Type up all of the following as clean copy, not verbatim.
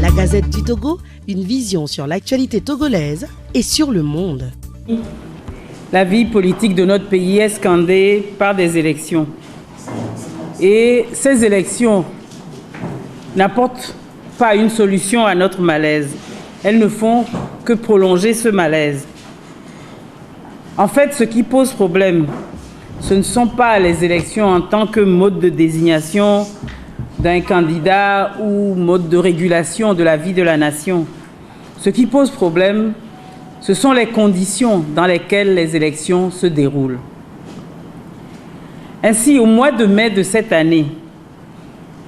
La Gazette du Togo, une vision sur l'actualité togolaise et sur le monde. La vie politique de notre pays est scandée par des élections. Et ces élections n'apportent pas une solution à notre malaise. Elles ne font que prolonger ce malaise. En fait, ce qui pose problème, ce ne sont pas les élections en tant que mode de désignation d'un candidat ou mode de régulation de la vie de la nation. Ce qui pose problème, ce sont les conditions dans lesquelles les élections se déroulent. Ainsi, au mois de mai de cette année,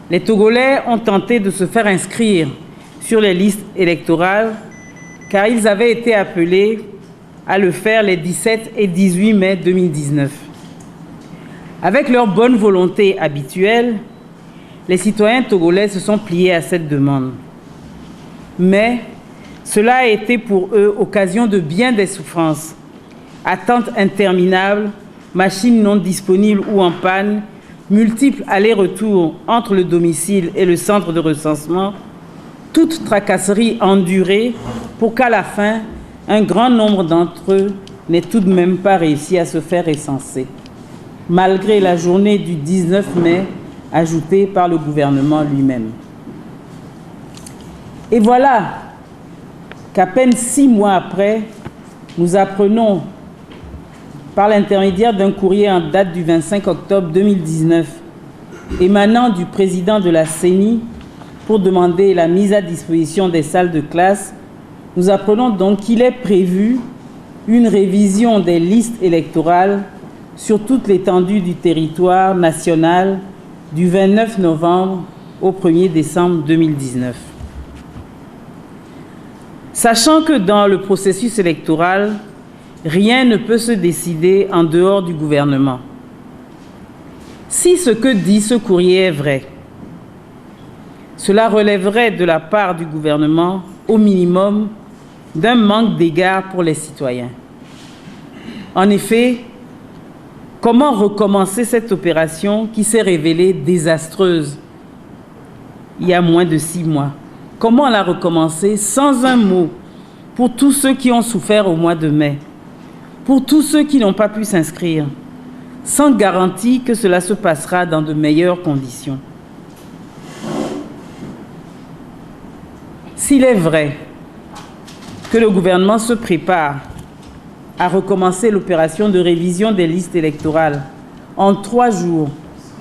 les Togolais ont tenté de se faire inscrire sur les listes électorales car ils avaient été appelés à le faire les 17 et 18 mai 2019. Avec leur bonne volonté habituelle, les citoyens togolais se sont pliés à cette demande. Mais cela a été pour eux occasion de bien des souffrances. Attentes interminables, machines non disponibles ou en panne, multiples allers-retours entre le domicile et le centre de recensement, toute tracasserie endurée pour qu'à la fin, un grand nombre d'entre eux n'aient tout de même pas réussi à se faire recenser, malgré la journée du 19 mai ajoutée par le gouvernement lui-même. Et voilà qu'à peine 6 mois après, nous apprenons, par l'intermédiaire d'un courrier en date du 25 octobre 2019, émanant du président de la CENI pour demander la mise à disposition des salles de classe, nous apprenons donc qu'il est prévu une révision des listes électorales sur toute l'étendue du territoire national du 29 novembre au 1er décembre 2019. Sachant que dans le processus électoral, rien ne peut se décider en dehors du gouvernement. Si ce que dit ce courrier est vrai, cela relèverait de la part du gouvernement, au minimum, d'un manque d'égard pour les citoyens. En effet, comment recommencer cette opération qui s'est révélée désastreuse il y a moins de 6 mois? Comment la recommencer sans un mot pour tous ceux qui ont souffert au mois de mai, pour tous ceux qui n'ont pas pu s'inscrire, sans garantie que cela se passera dans de meilleures conditions? S'il est vrai que le gouvernement se prépare à recommencer l'opération de révision des listes électorales en 3 jours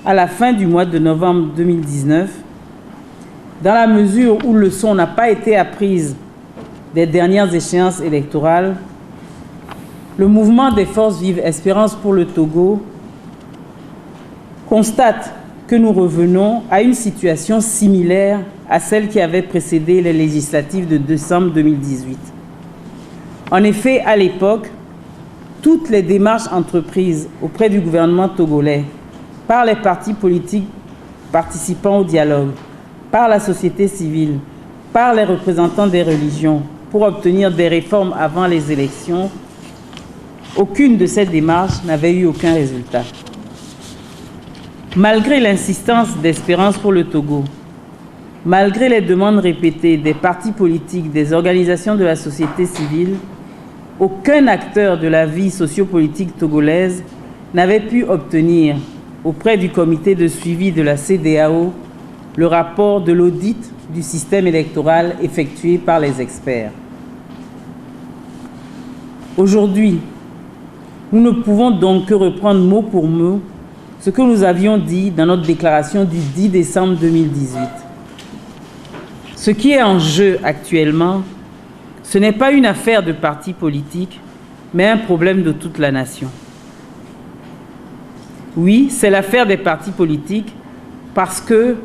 à la fin du mois de novembre 2019, dans la mesure où leçon n'a pas été apprise des dernières échéances électorales, le mouvement des forces vives Espérance pour le Togo constate que nous revenons à une situation similaire à celle qui avait précédé les législatives de décembre 2018. En effet, à l'époque, toutes les démarches entreprises auprès du gouvernement togolais, par les partis politiques participant au dialogue, par la société civile, par les représentants des religions, pour obtenir des réformes avant les élections, aucune de ces démarches n'avait eu aucun résultat. Malgré l'insistance d'Espérance pour le Togo, malgré les demandes répétées des partis politiques, des organisations de la société civile, aucun acteur de la vie sociopolitique togolaise n'avait pu obtenir auprès du comité de suivi de la CEDEAO le rapport de l'audit du système électoral effectué par les experts. Aujourd'hui, nous ne pouvons donc que reprendre mot pour mot ce que nous avions dit dans notre déclaration du 10 décembre 2018. Ce qui est en jeu actuellement, ce n'est pas une affaire de partis politiques, mais un problème de toute la nation. Oui, c'est l'affaire des partis politiques parce que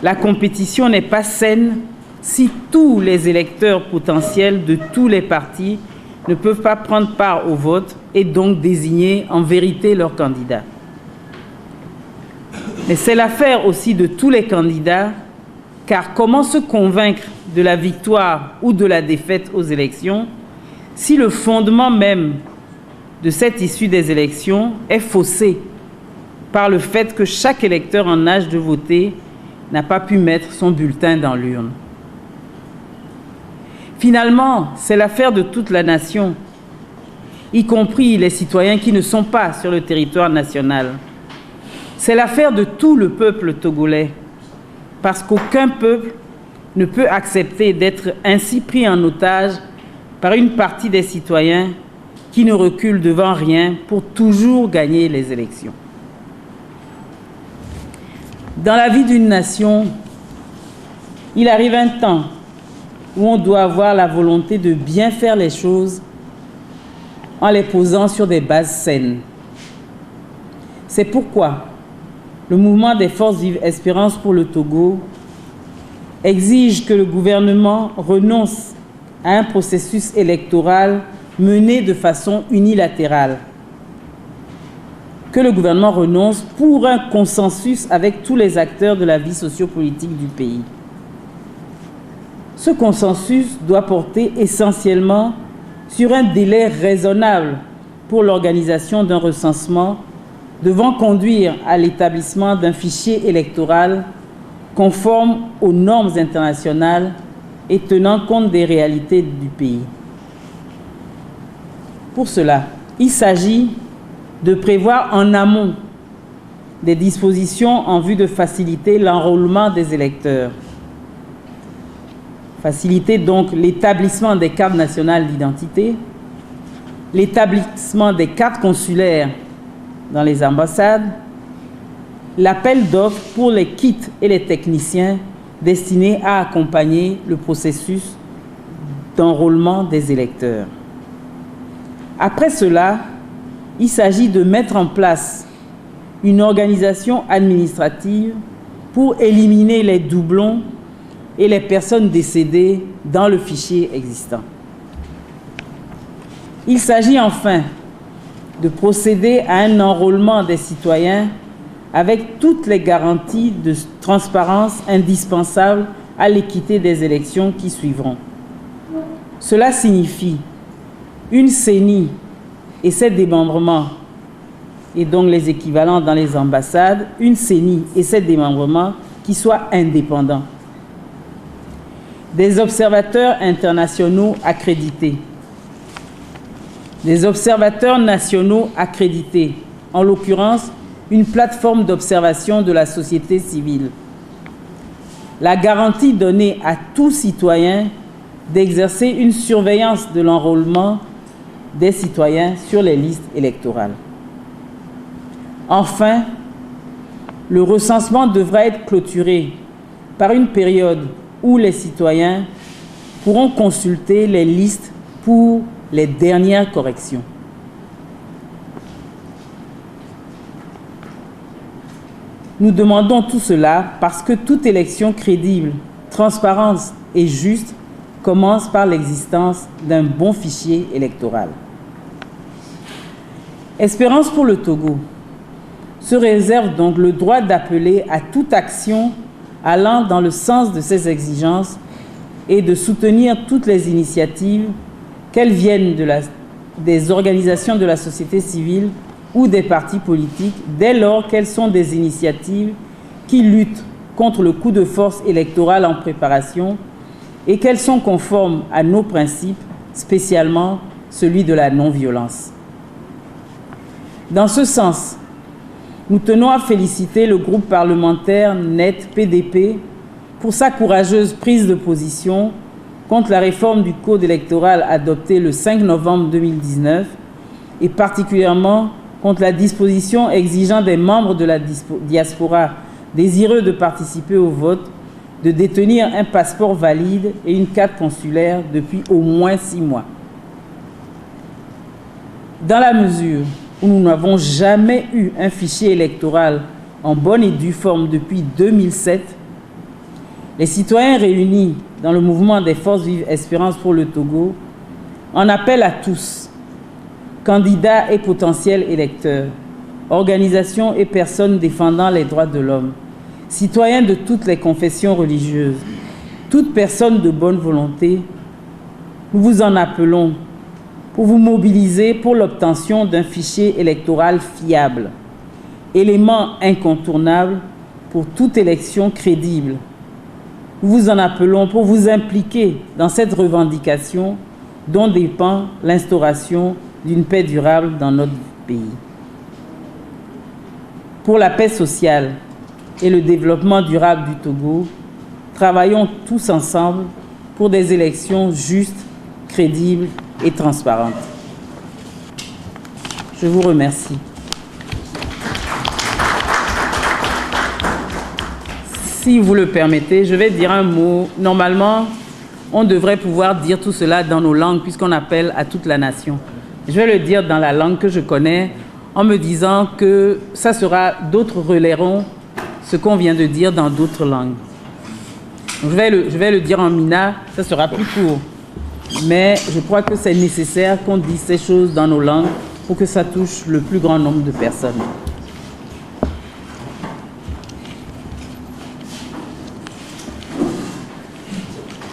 la compétition n'est pas saine si tous les électeurs potentiels de tous les partis ne peuvent pas prendre part au vote et donc désigner en vérité leurs candidats. Mais c'est l'affaire aussi de tous les candidats, car comment se convaincre de la victoire ou de la défaite aux élections si le fondement même de cette issue des élections est faussé par le fait que chaque électeur en âge de voter n'a pas pu mettre son bulletin dans l'urne. Finalement, c'est l'affaire de toute la nation, y compris les citoyens qui ne sont pas sur le territoire national. C'est l'affaire de tout le peuple togolais, parce qu'aucun peuple ne peut accepter d'être ainsi pris en otage par une partie des citoyens qui ne reculent devant rien pour toujours gagner les élections. Dans la vie d'une nation, il arrive un temps où on doit avoir la volonté de bien faire les choses en les posant sur des bases saines. C'est pourquoi le mouvement des Forces Vives Espérance pour le Togo exige que le gouvernement renonce à un processus électoral mené de façon unilatérale, que le gouvernement renonce pour un consensus avec tous les acteurs de la vie sociopolitique du pays. Ce consensus doit porter essentiellement sur un délai raisonnable pour l'organisation d'un recensement devant conduire à l'établissement d'un fichier électoral conforme aux normes internationales et tenant compte des réalités du pays. Pour cela, il s'agit de prévoir en amont des dispositions en vue de faciliter l'enrôlement des électeurs. Faciliter donc l'établissement des cartes nationales d'identité, l'établissement des cartes consulaires dans les ambassades, l'appel d'offres pour les kits et les techniciens destinés à accompagner le processus d'enrôlement des électeurs. Après cela, il s'agit de mettre en place une organisation administrative pour éliminer les doublons et les personnes décédées dans le fichier existant. Il s'agit enfin de procéder à un enrôlement des citoyens avec toutes les garanties de transparence indispensables à l'équité des élections qui suivront. Cela signifie une CENI et ses démembrements, et donc les équivalents dans les ambassades, une CENI et ses démembrements qui soient indépendants. Des observateurs internationaux accrédités, des observateurs nationaux accrédités, en l'occurrence une plateforme d'observation de la société civile. La garantie donnée à tout citoyen d'exercer une surveillance de l'enrôlement des citoyens sur les listes électorales. Enfin, le recensement devra être clôturé par une période où les citoyens pourront consulter les listes pour les dernières corrections. Nous demandons tout cela parce que toute élection crédible, transparente et juste commence par l'existence d'un bon fichier électoral. Espérance pour le Togo se réserve donc le droit d'appeler à toute action allant dans le sens de ces exigences et de soutenir toutes les initiatives, qu'elles viennent des organisations de la société civile ou des partis politiques, dès lors qu'elles sont des initiatives qui luttent contre le coup de force électoral en préparation et qu'elles sont conformes à nos principes, spécialement celui de la non-violence. Dans ce sens, nous tenons à féliciter le groupe parlementaire NET PDP pour sa courageuse prise de position contre la réforme du code électoral adoptée le 5 novembre 2019 et particulièrement contre la disposition exigeant des membres de la diaspora désireux de participer au vote de détenir un passeport valide et une carte consulaire depuis au moins 6 mois. Dans la mesure où nous n'avons jamais eu un fichier électoral en bonne et due forme depuis 2007, les citoyens réunis dans le mouvement des Forces Vives Espérance pour le Togo en appellent à tous, candidats et potentiels électeurs, organisations et personnes défendant les droits de l'homme, citoyens de toutes les confessions religieuses, toute personne de bonne volonté, nous vous en appelons pour vous mobiliser pour l'obtention d'un fichier électoral fiable, élément incontournable pour toute élection crédible. Nous vous en appelons pour vous impliquer dans cette revendication dont dépend l'instauration d'une paix durable dans notre pays. Pour la paix sociale et le développement durable du Togo, travaillons tous ensemble pour des élections justes, crédibles et transparentes. Je vous remercie. Si vous le permettez, je vais dire un mot. Normalement, on devrait pouvoir dire tout cela dans nos langues puisqu'on appelle à toute la nation. Je vais le dire dans la langue que je connais en me disant que ça sera, d'autres relayeront ce qu'on vient de dire dans d'autres langues. Donc, je vais le dire en mina, ça sera plus court. Mais je crois que c'est nécessaire qu'on dise ces choses dans nos langues pour que ça touche le plus grand nombre de personnes.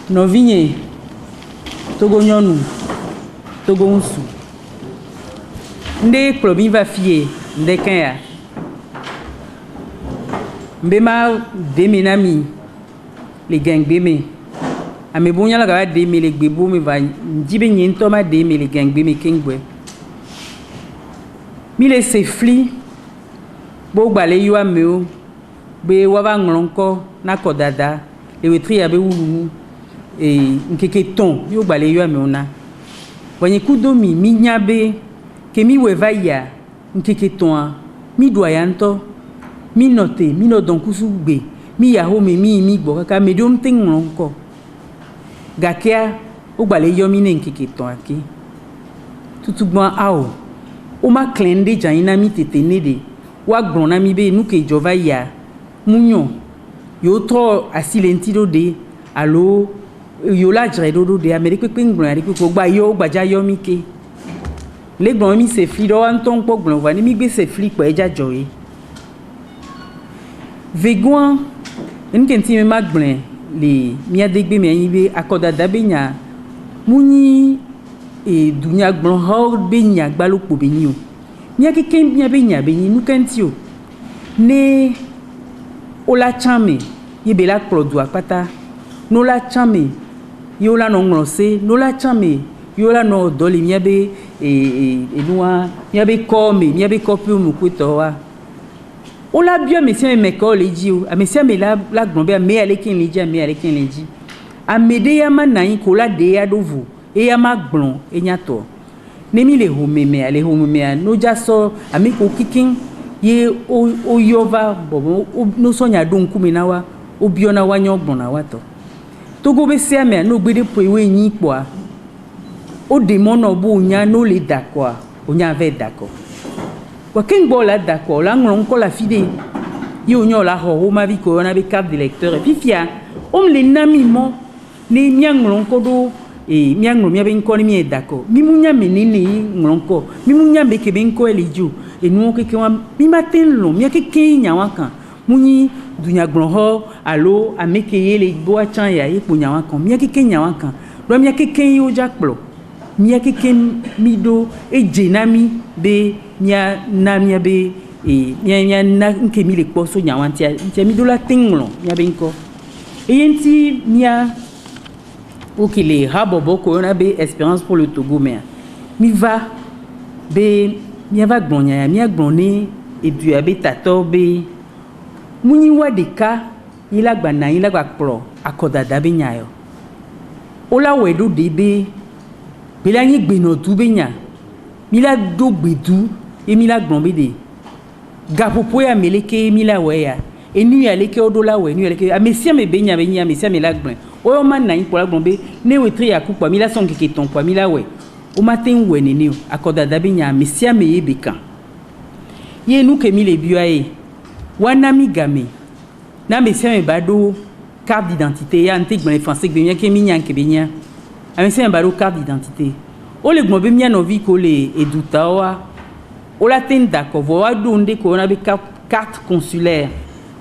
Novigne, Togo nyonu, Togo unsu. Nde klobi va fie, nde kenya. Mbema demenami, les gangbeme. Ame bonya la gaba deme les gbebo me va njibe nyento ma deme les gangbeme kengwe. Mi le sefli, bo gbale yo ameo, be waba nglonko na kodada, le wetri ya be wulumu. Et nkeke ton yo gbale yo ameona wanye kudomi mi nyabe ke mi wevaya nkeke ton mi doyanto mi note mi no don kusugbe mi yaho mi gbo kaka me dom tengon ko gakia o gbale yo mi ne nkeke ton aki tutugban ao o ma klende jaina mi tetenede wa gbona mi be nu ke jova ya munyo yo tro asilentido de allo yola jredodo de Amérique pingblon ari ko gba yo gbaja yo mi ke le gbon mi se fli do anton po gbon wa ni mi gbe se fli po eja joye vegoan en kenti me magblon le mi adegbe mi yin be akoda da benya muni e dunya gbon ho benya gbalopo benyi o mi akeke benya benyi nu kenti o ne ola chame ye be la produ apata no la chame yola no nglose no la chame yola no doli miabe noa miabe come miabe kopi mukuto wa ola bio mesia me ko leji o mesia me la gbonbe me alekin leji amede ya manai ko la de ya dovu e ya magbon enyato nemi le homeme no jaso amiko kikin ye o yova bobo no sonya don kumina wa obiona wa nyogbon na wato Togo be se ame no gbede po ewe yin po a o demono bo nya no le d'accord onya ve d'accord kwa kengbo la d'accord la nglon ko la fide yo nyo la ho ma vi ko na be carte d'électeur et puis fia o le nami mo ne nyanglon ko do e nyanglo mi be nko ni mi d'accord mi munya menene nglon ko mi munya be ke be nko eliju e nu ke ke wa mi matin lo mi ke ke nya wa kan munyi dunya gbon ho alo ameke yele bo achan ya ipo nyawa kan mi akeke nyawa kan do mi akeke yo jakplo mi akeke mi do ejenami be nya na mi be nya na nke mi le po so nyawa ntia mi do la tinglo nya be nko eyenti nya okile habobo ko na be espérance pour le Togo mais mi va be mi va gbon nya mi agbonne et du abe tato be muni wa deka ila gbana ila gba pro akoda da benya yo ola wedo debe bela yin gbeno tu benya mila do gbedu e mila gbon bede gapopo ya meleke mila we ya enu ya leke odola we enu ya leke amesia me benya mesia me la gbon o ma na yin pola gbon be ne wetri ya kupa mila son keke ton kwa mila we o matin we nene akoda da benya mesia me yebeka ye nu ke mile biae wanami game na mesia me bado carte d'identité ya ntik bon français be mia ke minya ke benya mesia me bado carte d'identité o le gbon be mia no vi ko le eduta wa o la ten d'accord vo wa do nde ko na be carte consulaire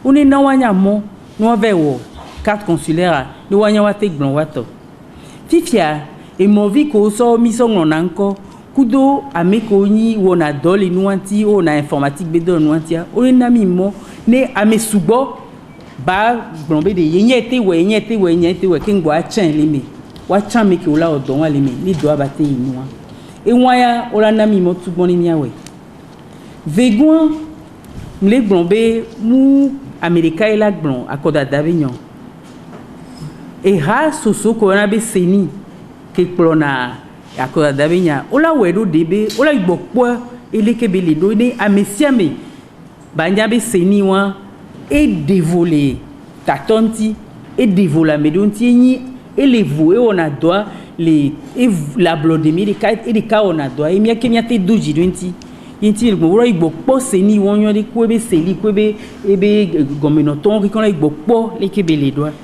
o ne na wanya mo no ve wo carte consulaire ni wanya wa te gbon wa to fifia e mo vi ko so mi so ngona nko kudo ameko nyi wona doli nuanti o na informatique be do nuantia o na mi mo ne ame subo ba glombe de yenyete we kingo a chen limi wa chan me ke ola odon wa limi ni do abate inua e waya ola na mi mo tugbon ni awe vegon mle glombe mu america ila glon akoda davinyon e ha soso ko na be seni ke plona akoda davinya ola wedo debe ola igbokpo elekebe le do ni amesiame banya be seni wa et dévoler ta tonti et dévoler medonti ni et les vouer on a droit les la blodemi les cas et les cas on a droit et mia kemia te doji donti inti le mo igbo po seni won yon de kwebe seli kwebe ebe gomeno ton ri kon igbo po le kebe le doigt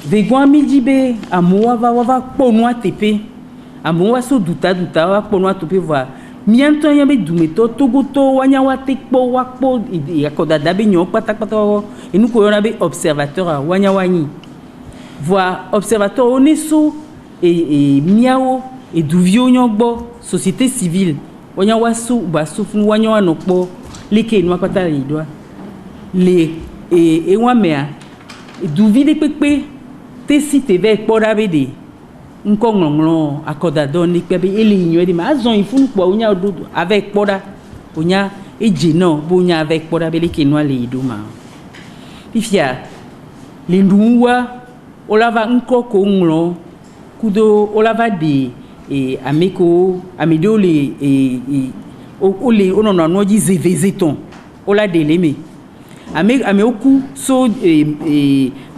vegwa midibe amoa va po no atepe amoa so duta wa po no atepe voir mianto yambe dumeto togoto wanya watekpo wakpo yakoda dabe nyo patakpata et nous koyona be observateur wanya wani voir observateur oneso et miao et duvio nyogbo société civile wanya wasu basufun wanya wanokpo leke no pata lidwa le et wamea duvi de pepe te site ve podabe de nkongonglo akoda don ni pebe ele inyo de ma azon ifun po onya ododo avec poda onya eje no bo onya avec poda bele kenwa le iduma pifia le nduwa olava nkoko nglo kudo olava de ameko amedo le ole onono noji zevezeton ola de leme ame oku so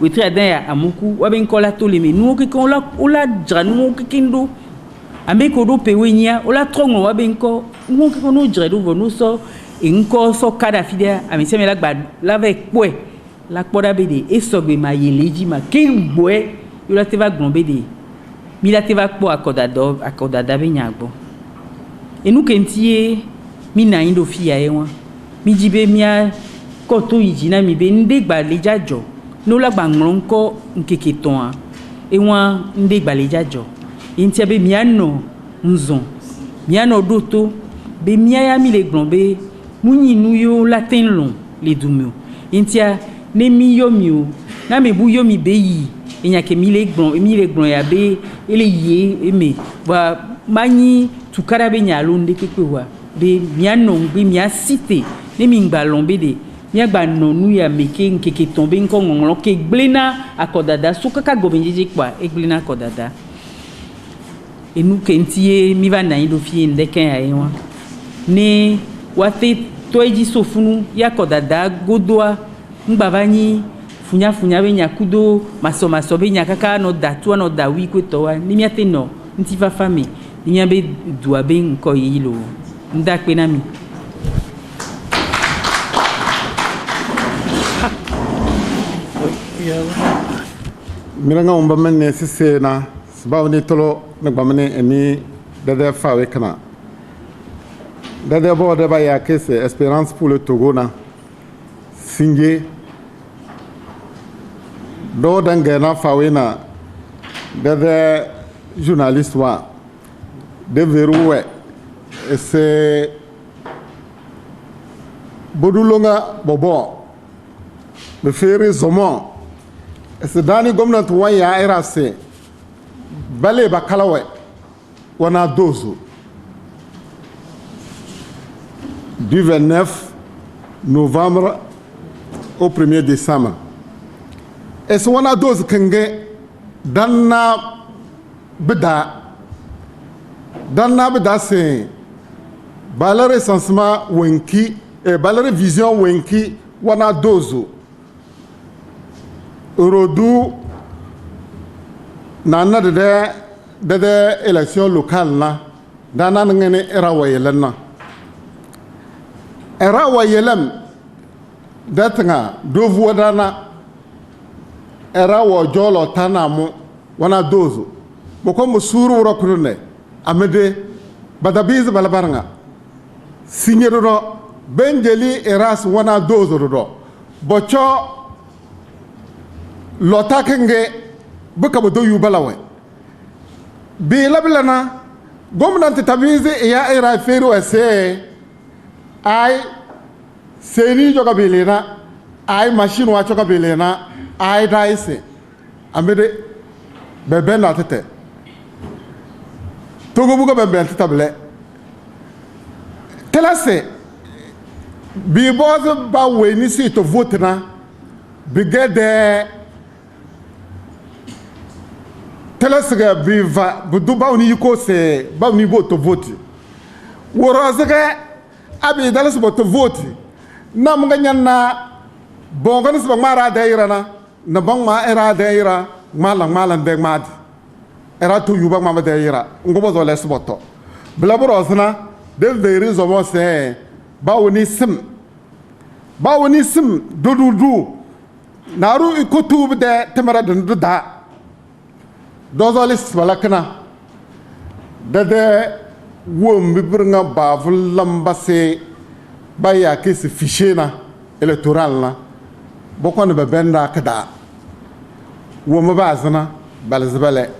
wetri adan amuku wabe nkola to leme nu ke kon ola dra nu ke kindo ame ko do pewenya ola trongo wabe nko nu ke kon no dra do vonu so nko so kada fidia ame se me la gba la avec poe la poda bede e sogbe ma yeleji ma ken boe yo la te va glombe de mi la te va po akoda da be nyagbo e nu kentie mi na indo fia ewa mi jibe mia koto yijina mi be ndegba lejajo no la gbanglonko nkeke ton e wa ndegba lejajo intia be miano nzon miano doto be miaya mi le glombe munyi nuyo latin long le dumio intia ne mi yomio na me bu yomi be yi enya ke mi le glon ya be ele ye eme wa mani tukara be nyalo ndekepe wa be miano ngbe mia cité ne mi ngbalombe de miagba nonu ya meke nkeke tombe nkongonglo ke gblena akodada sukaka gobenjeje kwa eglena akodada enu kentie mi va na indo fie ndeken ya ewa ne wate toeji sofunu ya akodada godoa ngbavani funya be nyakudo maso be nyakaka no datu no dawi kwetowa ni miate no ntifa fami ni miabe dua be nko yilo ndakpe na mi miranga umba menne sise na sbaw ni tolo na gbamne eni dada fawe kana dada bo daba ya que c'est Espérance pour le Togo na signé do dangena fawe na dada journaliste wa de verouwe et c'est bodulonga bobo me faire zomo c'est dani gomnat waya RAC balé bakalawe wana dozo du 29 novembre au 1er décembre et ce wana dozo kenge danna beda c'est balare recensement wenki et balare vision wenki wana dozo Eurodu nana de élection locale na dana ngene era wayelan datanga dovu dana era wo jolo tanamu wana dozo boko musuru rokrune amede badabiz balabaranga signero benjeli eras wana dozo do bocho lota kenge buka bodo yubalawe bi lablana gomnati tabize ya era feru ese ay seni joga bilena ay machine wa choka belena ay daise amede bebe na tete togo buga bebe table telase bi bozo ba weni si to vote na bi gede telase ga bi va bu ba oni ko se ba oni bo to vote woro zaga abi dalas bo to vote na mga nyanna bongo nis bang mara daira na bang ma era daira malang deg mad era tu yuba ma daira ngobo zo les boto bla borosna de veri zo mo se bawni sim dudu naru ikutub de temara dundu da dozo les balakna de wom bibringa bavul lambase baya kesi fichena électoral na bokon be benda kada woma bazana balzbale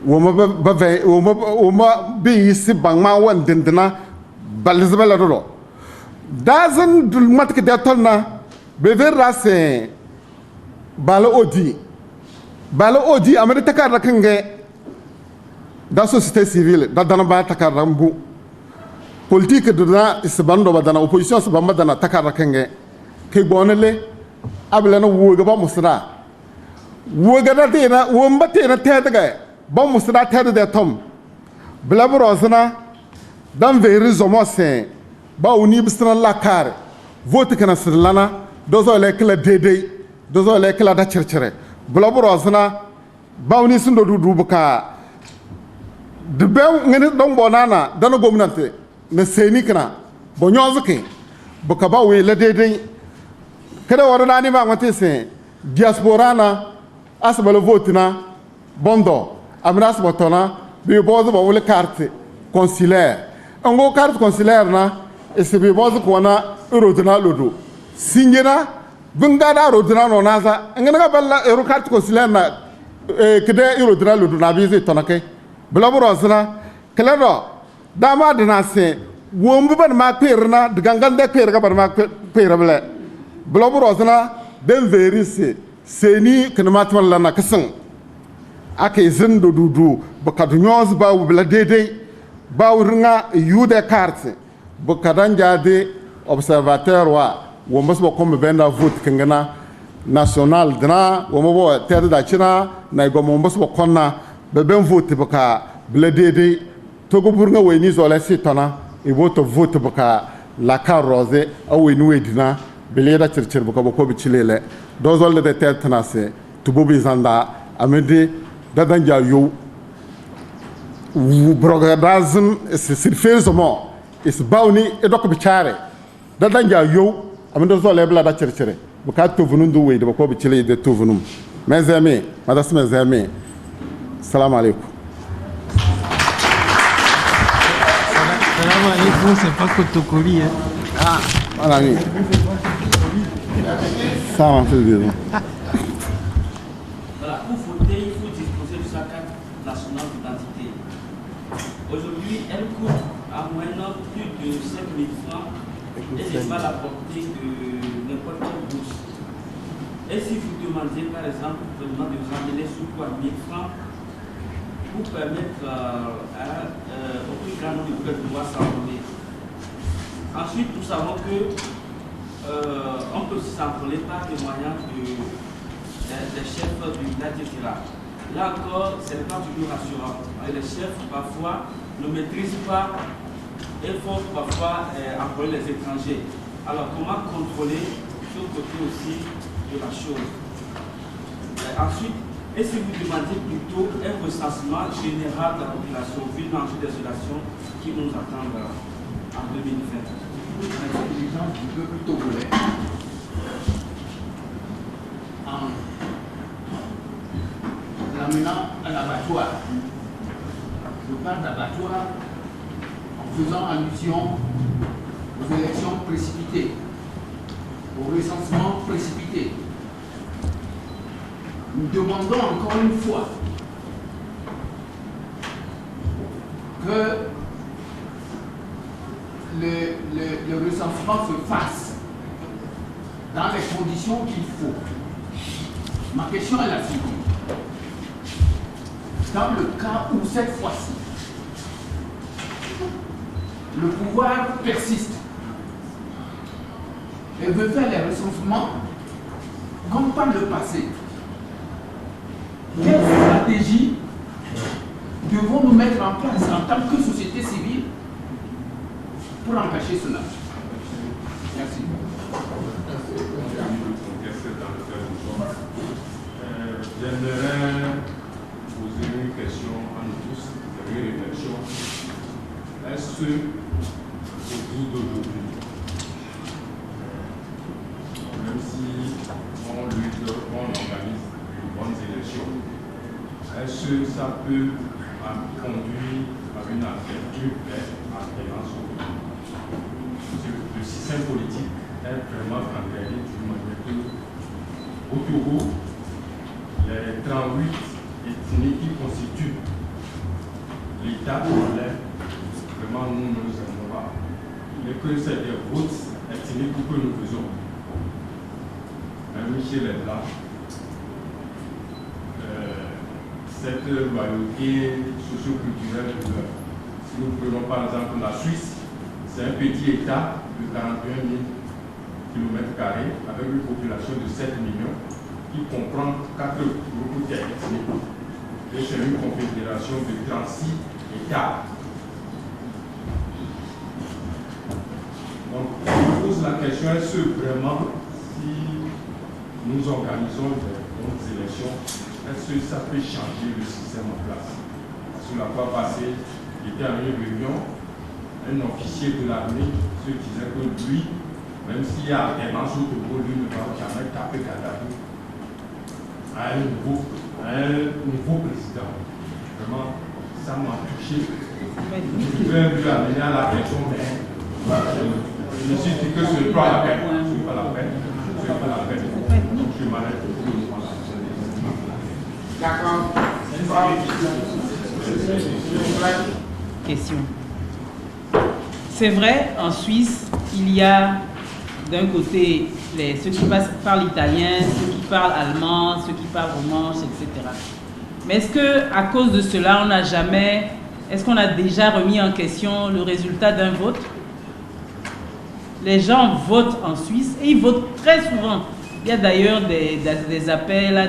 woma bi yisi bangma wan dindina balzbale do dazan dul matke de tolna be verra se bala odi amade takar kange da société civile da dana ba takar rambu politique de la isbando badana opposition sbamba dana takar kange ke bonele ablana woga ba musra woga da tena womba tena tedga ba musra tedda tom blabrosna dan veri zomose ba uni bisna lakar vote kana sirlana dozo le kala dede dozo le kala da cercere blabrosna ba uni sundo dubuka de be ngene don bonana dana gomnante na seni kana bonyozuke buka ba we le dede kada warana ni ba ngate se diaspora na asbal vote na bondo amnas botona bi bozo ba wole carte consulaire ngo carte consulaire na e se bi bozo ko na eurodina lodo singena bunga da eurodina no naza ngena ga balla euro carte consulaire na kede eurodina lodo na bi ze tonake blaburo zna kelero dama dina se wombu ban ma perna digangan de perga ban ma perable blaburo zna den verisi seni kanamatman lana kasan ake zindo dudu baka dunyoz ba wubla dede ba wuringa yude carte baka danja de observateur wa wombas ba comme benda vote kangana national dana wombo terre da china na go wombas ba konna be ben vote baka bla dede togo burnga weni zola sitana e vote baka la carroze aweni wedina beleda chirchir baka ko bichilele dozol de terre tanase tububi zanda amede dadanja yo brogadazm is sirfezmo is bawni e dok bichare dadanja yo amede dozol ebla da chirchire baka tuvunundu we de bako bichile de tuvunum mes amis madame mes amis salam alaikum. Salam alaikum, c'est pas Kotokoli hein. Ah voilà oui. Ça m'a fait bien. Voilà, pour voter, il faut disposer de sa carte nationale d'identité. Aujourd'hui, elle coûte à moyenne plus de 5 000 francs et n'est pas la portée de n'importe quelle bourse. Et si vous demandez, par exemple, de vous emmener sous 3 000 francs pour permettre au plus grand nombre de peuples de pouvoir s'enrôler. Ensuite, nous savons que on peut s'enrôler par témoignage des chefs du village, etc. Là encore, ce n'est pas toujours rassurant. Et les chefs, parfois, ne maîtrisent pas et font parfois enrôler les étrangers. Alors, comment contrôler ce côté aussi de la chose? Ensuite, et si vous demandez plutôt un recensement général de la population, vu l'enjeu des relations qui nous attendent en 2020? L'exigence du peuple togolais en l'amenant à l'abattoir. Je parle d'abattoir en faisant allusion aux élections précipitées, au recensement précipité. Nous demandons encore une fois que le recensement se fasse dans les conditions qu'il faut. Ma question est la suivante. Dans le cas où cette fois-ci, le pouvoir persiste et veut faire les recensements comme par le passé, quelle stratégie devons-nous mettre en place en tant que société civile pour empêcher cela? Merci. J'aimerais poser une question à nous tous, une réflexion. Est-ce que, au jour d'aujourd'hui, même si on lutte, on organise de bonnes élections, est-ce que ça peut conduire à une alternance le système politique est vraiment engagé d'une manière que, au Togo, les 38 ethnies qui constituent l'État congolais, vraiment nous ne nous aimons pas. Mais que c'est des votes ethniques que nous faisons. Même chez les Blancs, cette loyauté socio-culturelle, si nous prenons par exemple la Suisse, c'est un petit État de 41 000 km² avec une population de 7 millions qui comprend 4 groupes ethniques. Et c'est une confédération de 36 États. Donc, je pose la question, est-ce que vraiment, si nous organisons des élections, est-ce que ça peut changer le système en place? Sur la fois passée, j'étais à une réunion, un officier de l'armée se disait que lui, même s'il y a alternance au Togo, lui ne va jamais taper Kadhafi à un nouveau président. Vraiment, ça m'a touché. Je vais lui amener à la réflexion, mais je me suis dit que ce n'est pas la peine. Ce n'est pas la peine. Ce n'est pas la peine. Donc je m'arrête pour le moment. D'accord. Question. C'est vrai, en Suisse, il y a d'un côté ceux qui parlent italien, ceux qui parlent allemand, ceux qui parlent romanche, etc. Mais est-ce qu'à cause de cela, est-ce qu'on a déjà remis en question le résultat d'un vote? Les gens votent en Suisse et ils votent très souvent. Il y a d'ailleurs des appels à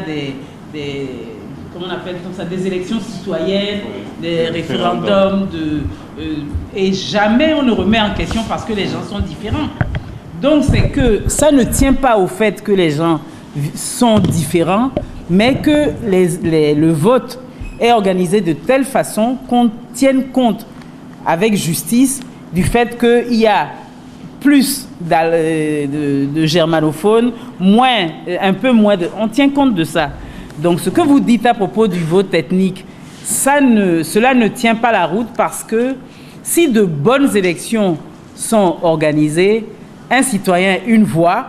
comment on appelle ça, des élections citoyennes, des référendums, et jamais on ne remet en question parce que les gens sont différents. Donc c'est que ça ne tient pas au fait que les gens sont différents, mais que le vote est organisé de telle façon qu'on tienne compte avec justice du fait qu'il y a plus de germanophones, un peu moins on tient compte de ça. Donc ce que vous dites à propos du vote ethnique, cela ne tient pas la route parce que si de bonnes élections sont organisées, un citoyen, une voix,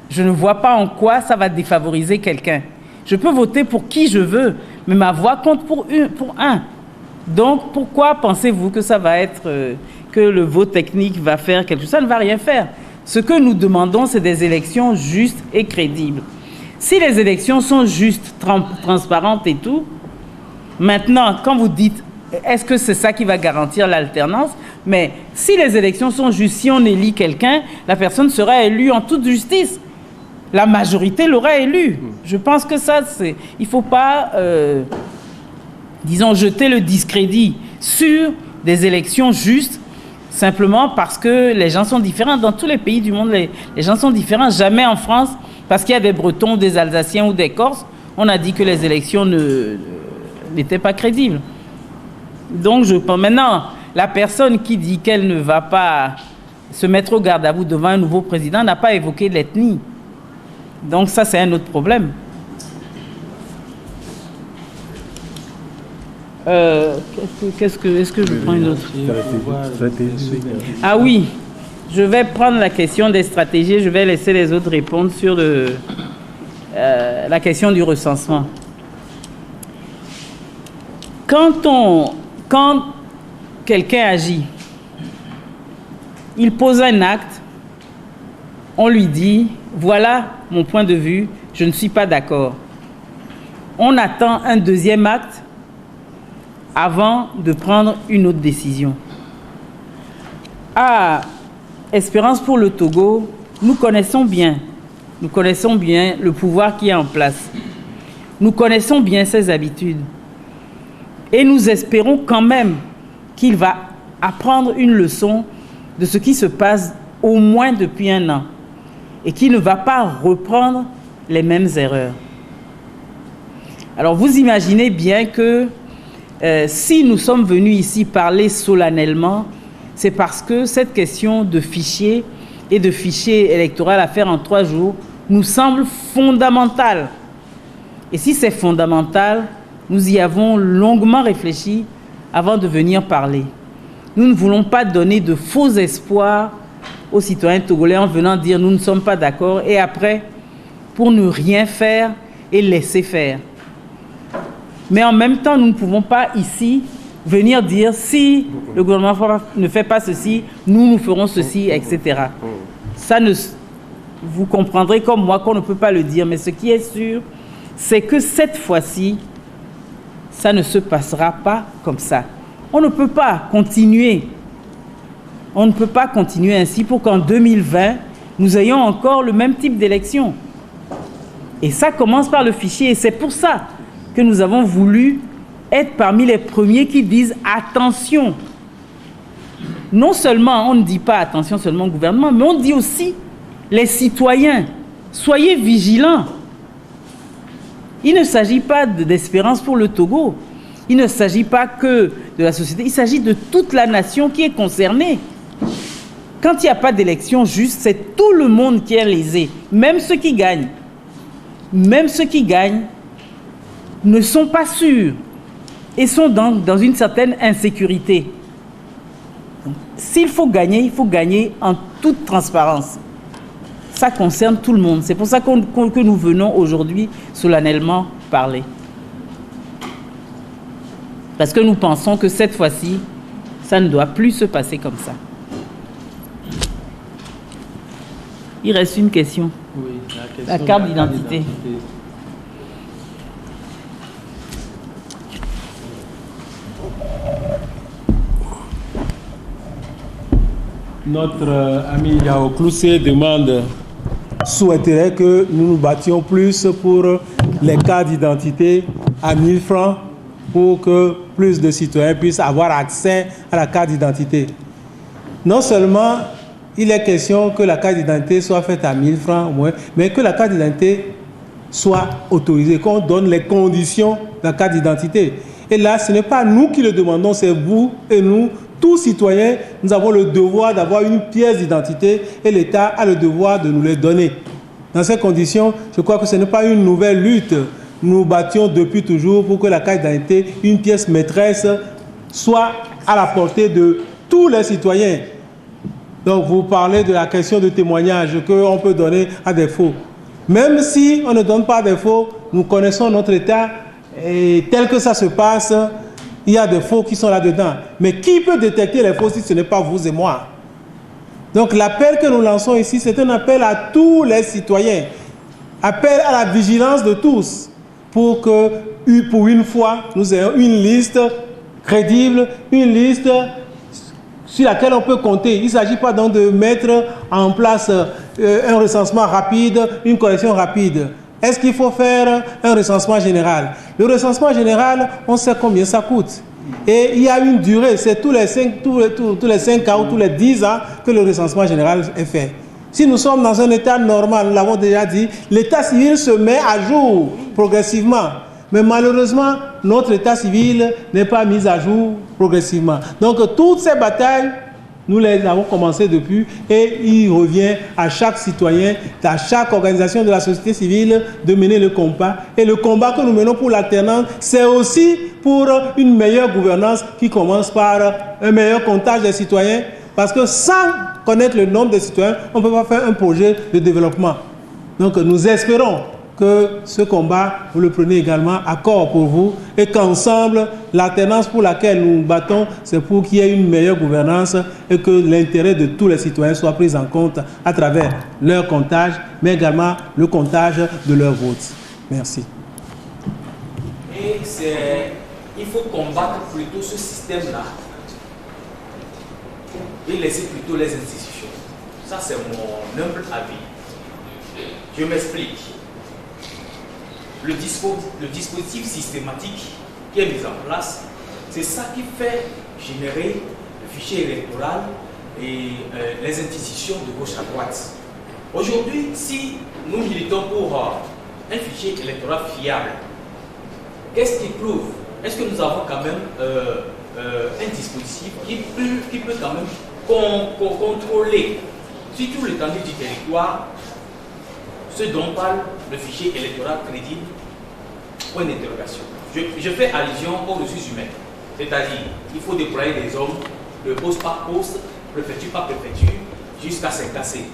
je ne vois pas en quoi ça va défavoriser quelqu'un. Je peux voter pour qui je veux, mais ma voix compte pour un. Donc pourquoi pensez-vous que ça va être, que le vote technique va faire quelque chose? Ça ne va rien faire. Ce que nous demandons, c'est des élections justes et crédibles. Si les élections sont justes, transparentes et tout, maintenant, quand vous dites, est-ce que c'est ça qui va garantir l'alternance? Mais si les élections sont justes, si on élit quelqu'un, la personne sera élue en toute justice. La majorité l'aura élu. Je pense que ça, il ne faut pas, disons, jeter le discrédit sur des élections justes, simplement parce que les gens sont différents. Dans tous les pays du monde, les gens sont différents. Jamais en France, parce qu'il y a des Bretons, des Alsaciens ou des Corses, on a dit que les élections n'étaient pas crédibles. Donc, je pense maintenant, la personne qui dit qu'elle ne va pas se mettre au garde à vous devant un nouveau président n'a pas évoqué l'ethnie. Donc, ça, c'est un autre problème. Est-ce que je prends une autre? Ah oui, je vais prendre la question des stratégies. Je vais laisser les autres répondre sur la question du recensement. Quand quelqu'un agit, il pose un acte, on lui dit Voilà mon point de vue. Je ne suis pas d'accord. On attend un deuxième acte avant de prendre une autre décision. À Espérance pour le Togo, nous connaissons bien le pouvoir qui est en place. Nous connaissons bien ses habitudes. Et nous espérons quand même qu'il va apprendre une leçon de ce qui se passe au moins depuis un an et qu'il ne va pas reprendre les mêmes erreurs. Alors vous imaginez bien que si nous sommes venus ici parler solennellement, c'est parce que cette question de fichier et de fichier électoral à faire en 3 jours nous semble fondamentale. Et si c'est fondamental, nous y avons longuement réfléchi avant de venir parler. Nous ne voulons pas donner de faux espoirs aux citoyens togolais en venant dire nous ne sommes pas d'accord et après, pour ne rien faire et laisser faire. Mais en même temps, nous ne pouvons pas ici venir dire si le gouvernement ne fait pas ceci, nous ferons ceci, etc. Ça vous comprendrez comme moi qu'on ne peut pas le dire, mais ce qui est sûr, c'est que cette fois-ci, ça ne se passera pas comme ça. On ne peut pas continuer. On ne peut pas continuer ainsi pour qu'en 2020, nous ayons encore le même type d'élection. Et ça commence par le fichier. Et c'est pour ça que nous avons voulu être parmi les premiers qui disent attention. Non seulement on ne dit pas attention seulement au gouvernement, mais on dit aussi les citoyens, soyez vigilants. Il ne s'agit pas d'Espérance pour le Togo. Il ne s'agit pas que de la société. Il s'agit de toute la nation qui est concernée. Quand il n'y a pas d'élection juste, c'est tout le monde qui est lésé. Même ceux qui gagnent. Même ceux qui gagnent ne sont pas sûrs et sont dans une certaine insécurité. S'il faut gagner en toute transparence. Ça concerne tout le monde. C'est pour ça que nous venons aujourd'hui solennellement parler. Parce que nous pensons que cette fois-ci, ça ne doit plus se passer comme ça. Il reste une question. Oui, la carte d'identité. Notre ami Yao Cloussé souhaiterait que nous nous battions plus pour les cartes d'identité à 1000 francs pour que plus de citoyens puissent avoir accès à la carte d'identité. Non seulement il est question que la carte d'identité soit faite à 1000 francs au moins, mais que la carte d'identité soit autorisée, qu'on donne les conditions de la carte d'identité. Et là, ce n'est pas nous qui le demandons, c'est vous et nous, tous citoyens, nous avons le devoir d'avoir une pièce d'identité et l'État a le devoir de nous les donner. Dans ces conditions, je crois que ce n'est pas une nouvelle lutte. Nous battions depuis toujours pour que la carte d'identité, une pièce maîtresse, soit à la portée de tous les citoyens. Donc vous parlez de la question de témoignage qu'on peut donner à défaut. Même si on ne donne pas à défaut, nous connaissons notre État et tel que ça se passe, il y a des faux qui sont là-dedans. Mais qui peut détecter les faux si ce n'est pas vous et moi? Donc l'appel que nous lançons ici, c'est un appel à tous les citoyens. Appel à la vigilance de tous pour que, pour une fois, nous ayons une liste crédible, une liste sur laquelle on peut compter. Il ne s'agit pas donc de mettre en place un recensement rapide, une collection rapide. Est-ce qu'il faut faire un recensement général? Le recensement général, on sait combien ça coûte. Et il y a une durée, c'est tous les 5 ans ou tous les 10 ans que le recensement général est fait. Si nous sommes dans un état normal, nous l'avons déjà dit, l'état civil se met à jour progressivement. Mais malheureusement, notre état civil n'est pas mis à jour progressivement. Donc toutes ces batailles, nous les avons commencées depuis et il revient à chaque citoyen, à chaque organisation de la société civile de mener le combat. Et le combat que nous menons pour l'alternance, c'est aussi pour une meilleure gouvernance qui commence par un meilleur comptage des citoyens. Parce que sans connaître le nombre de citoyens, on ne peut pas faire un projet de développement. Donc nous espérons que ce combat, vous le prenez également à corps pour vous et qu'ensemble, l'alternance pour laquelle nous nous battons, c'est pour qu'il y ait une meilleure gouvernance et que l'intérêt de tous les citoyens soit pris en compte à travers leur comptage, mais également le comptage de leurs votes. Merci. Et il faut combattre plutôt ce système-là et laisser plutôt les institutions. Ça, c'est mon humble avis. Je m'explique. Le dispositif systématique qui est mis en place, c'est ça qui fait générer le fichier électoral et les institutions de gauche à droite. Aujourd'hui, si nous militons pour un fichier électoral fiable, qu'est-ce qui prouve? Est-ce que nous avons quand même un dispositif qui peut quand même contrôler sur tout l'étendue du territoire ce dont parle le fichier électoral crédible? Point d'interrogation. Je fais allusion aux ressources humaines. C'est-à-dire, il faut déployer des hommes de poste par poste, préfecture par préfecture, jusqu'à s'escasser.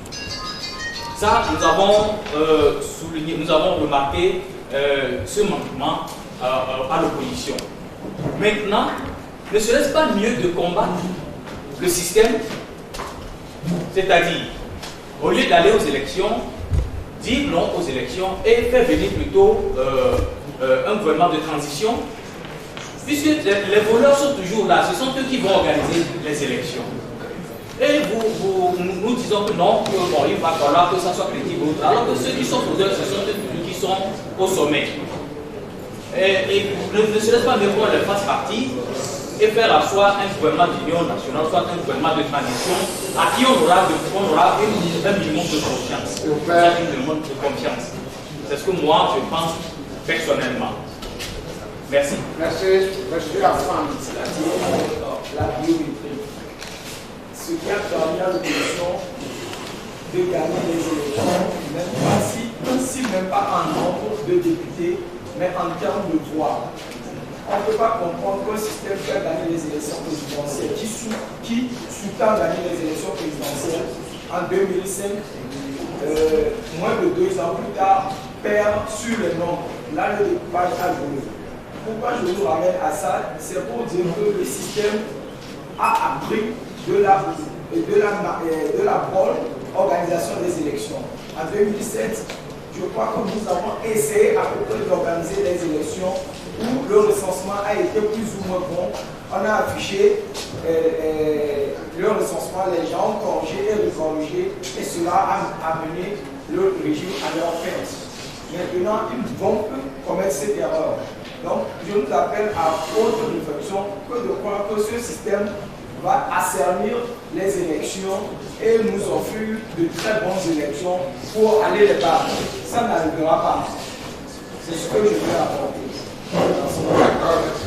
Ça, nous avons souligné, nous avons remarqué ce manquement à l'opposition. Maintenant, ne serait-ce pas mieux de combattre le système? C'est-à-dire, au lieu d'aller aux élections, dire non aux élections et faire venir plutôt un gouvernement de transition, puisque les voleurs sont toujours là, ce sont eux qui vont organiser les élections. Et nous disons que non, il va falloir que ça soit crédible, alors que ceux qui sont fraudeurs, ce sont eux qui sont au sommet. Et ne serait-ce pas mieux qu'on les fasse partie et faire asseoir un gouvernement d'union nationale, soit un gouvernement de transition, à qui on aura un minimum de confiance. Un minimum de confiance. C'est ce que moi je pense personnellement. Merci. Merci. Monsieur Afan, la biométrie. Ce qui a permis à l'opposition de gagner les élections, même si même pas en nombre de députés, mais en termes de voix. On ne peut pas comprendre qu'un système fait gagner les élections présidentielles, qui sous-tend gagner les élections présidentielles en 2005, moins de 2 ans plus tard, perd sur les nombres. Là, le découpage a joué. Pourquoi je vous ramène à ça? C'est pour dire que le système a appris de la bonne organisation des élections. En 2017, je crois que nous avons essayé à peu près d'organiser les élections où le recensement a été plus ou moins bon. On a affiché le recensement, les gens ont corrigé et recorrigé, et cela a amené le régime à leur perte. Maintenant, ils vont commettre cette erreur. Donc, je nous appelle à autre réflexion que de croire que ce système va asservir les élections et nous offrir de très bonnes élections pour aller les battre. Ça n'arrivera pas. C'est ce que je veux apporter.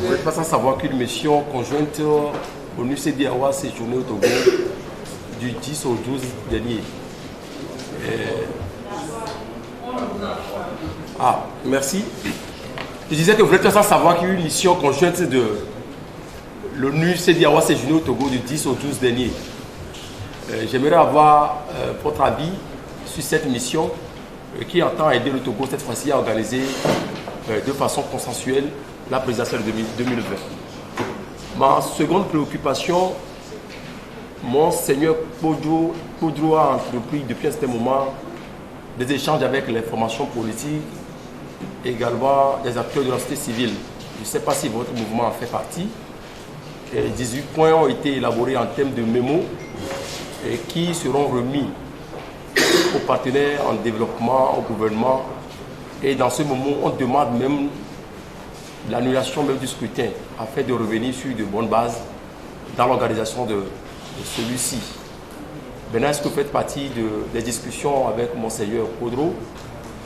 Vous n'êtes pas sans savoir qu'une mission conjointe au NUCEDIAWA séjournée au Togo du 10 au 12 dernier. Merci. Je disais que vous n'êtes pas sans savoir qu'il y a eu une mission conjointe de l'ONU CEDIAWA séjourné au Togo du 10 au 12 dernier. J'aimerais avoir votre avis sur cette mission qui entend aider le Togo cette fois-ci à organiser de façon consensuelle la présidentielle 2020. Ma seconde préoccupation, Monseigneur Poudrou a entrepris depuis un certain moment des échanges avec les formations politiques, également des acteurs de la société civile. Je ne sais pas si votre mouvement en fait partie. 18 points ont été élaborés en termes de mémos qui seront remis aux partenaires en développement, au gouvernement. Et dans ce moment, on demande même l'annulation même du scrutin afin de revenir sur de bonnes bases dans l'organisation de celui-ci. Maintenant, est-ce que vous faites partie des discussions avec Monseigneur Poudrou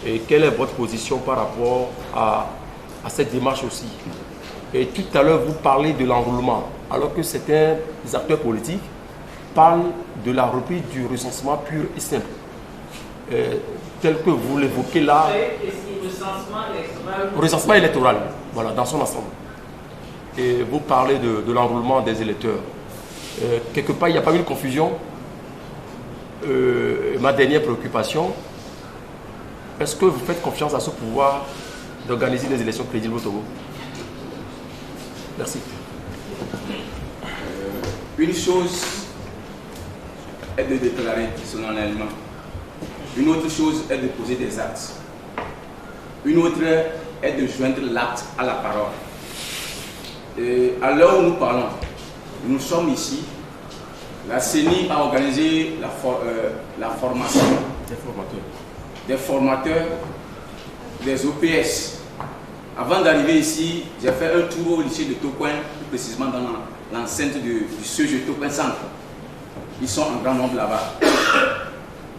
et quelle est votre position par rapport à cette démarche aussi? Et tout à l'heure, vous parlez de l'enrôlement, alors que certains acteurs politiques parlent de la reprise du recensement pur et simple. Tel que vous l'évoquez là, recensement électoral, voilà, dans son ensemble. Et vous parlez de l'enrôlement des électeurs. Quelque part, il n'y a pas eu de confusion. Ma dernière préoccupation, est-ce que vous faites confiance à ce pouvoir d'organiser des élections crédibles au Togo? Merci. Une chose est de déclarer solennellement. Une autre chose est de poser des actes. Une autre est de joindre l'acte à la parole. Et à l'heure où nous parlons, nous sommes ici. La CENI a organisé la formation des formateurs, des OPS. Avant d'arriver ici, j'ai fait un tour au lycée de Tokoin, plus précisément dans l'enceinte du CEG Tokoin Centre. Ils sont en grand nombre là-bas.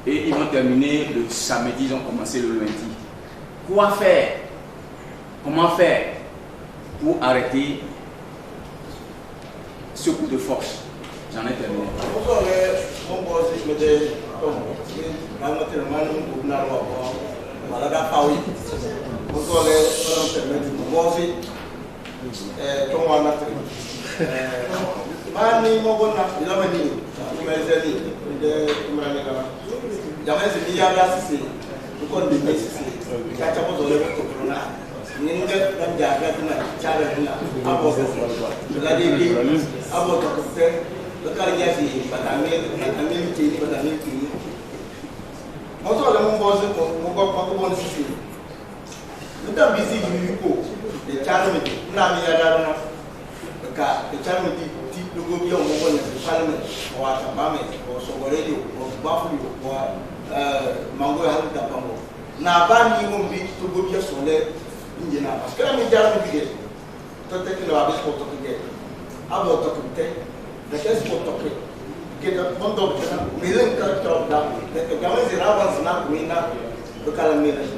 Et ils vont terminer le samedi, ils ont commencé le lundi. Quoi faire? Comment faire pour arrêter ce coup de force? J'en ai terminé.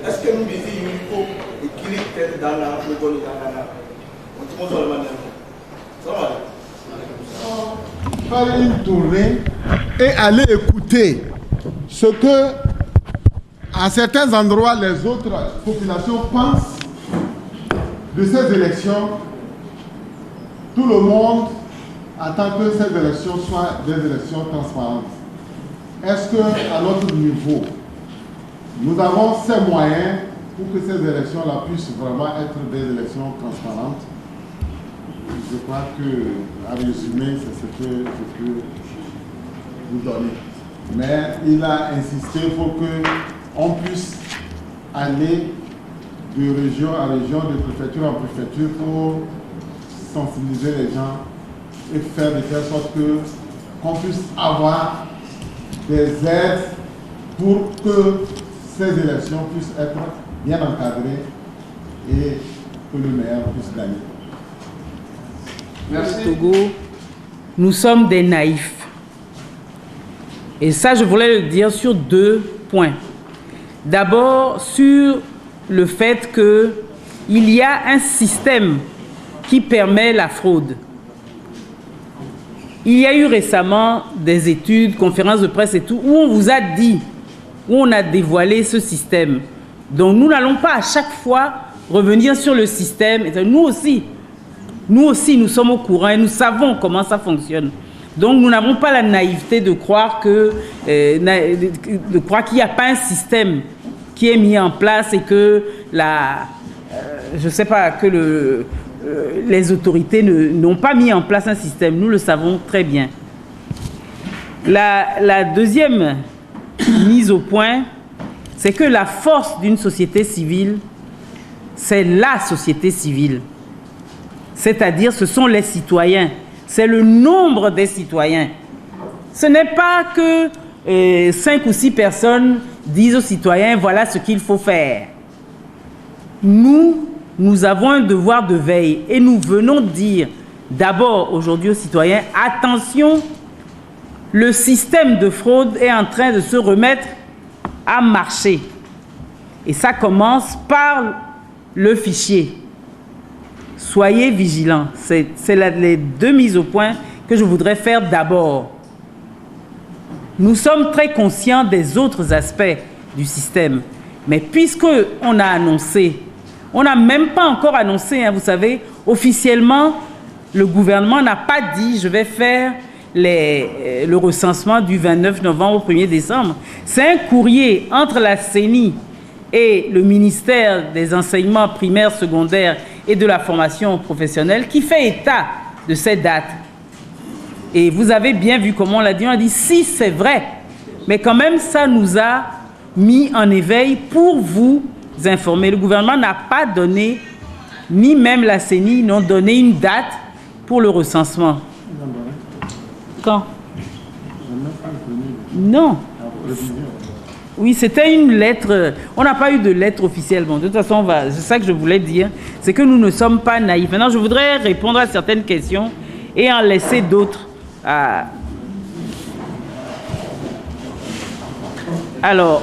Est-ce que nous visons dans la faire une tournée et aller écouter ce que, à certains endroits, les autres populations pensent de ces élections. Tout le monde attend que ces élections soient des élections transparentes. Est-ce qu'à notre niveau, nous avons ces moyens pour que ces élections-là puissent vraiment être des élections transparentes? Je crois que, à résumer, c'est ce que je peux vous donner. Mais il a insisté pour qu'on puisse aller de région à région, de préfecture en préfecture pour sensibiliser les gens et faire de telle sorte qu'on puisse avoir des aides pour que ces élections puissent être bien encadrées et que le meilleur puisse gagner. Merci. Togo, nous sommes des naïfs. Et ça, je voulais le dire sur 2 points. D'abord, sur le fait qu'il y a un système qui permet la fraude. Il y a eu récemment des études, conférences de presse et tout, où on vous a dit, où on a dévoilé ce système. Donc nous n'allons pas à chaque fois revenir sur le système. Nous aussi, nous sommes au courant et nous savons comment ça fonctionne. Donc nous n'avons pas la naïveté de croire qu'il n'y a pas un système qui est mis en place et que je sais pas, que les autorités n'ont pas mis en place un système. Nous le savons très bien. La deuxième mise au point, c'est que la force d'une société civile, c'est la société civile. C'est-à-dire, ce sont les citoyens. C'est le nombre des citoyens. Ce n'est pas que 5 ou 6 personnes disent aux citoyens, voilà ce qu'il faut faire. Nous avons un devoir de veille et nous venons dire d'abord aujourd'hui aux citoyens, attention, le système de fraude est en train de se remettre à marcher. Et ça commence par le fichier. Soyez vigilants. C'est les 2 mises au point que je voudrais faire d'abord. Nous sommes très conscients des autres aspects du système. Mais puisqu'on a annoncé, on n'a même pas encore annoncé, hein, vous savez, officiellement, le gouvernement n'a pas dit « je vais faire le recensement du 29 novembre au 1er décembre ». C'est un courrier entre la CENI et le ministère des enseignements primaires, secondaires et de la formation professionnelle qui fait état de ces dates. Et vous avez bien vu comment on a dit si c'est vrai, mais quand même ça nous a mis en éveil pour vous informer. Le gouvernement n'a pas donné, ni même la CENI n'ont donné une date pour le recensement. Quand? Non. Oui, c'était une lettre. On n'a pas eu de lettre officielle. Bon, de toute façon, c'est ça que je voulais dire. C'est que nous ne sommes pas naïfs. Maintenant, je voudrais répondre à certaines questions et en laisser d'autres. Alors,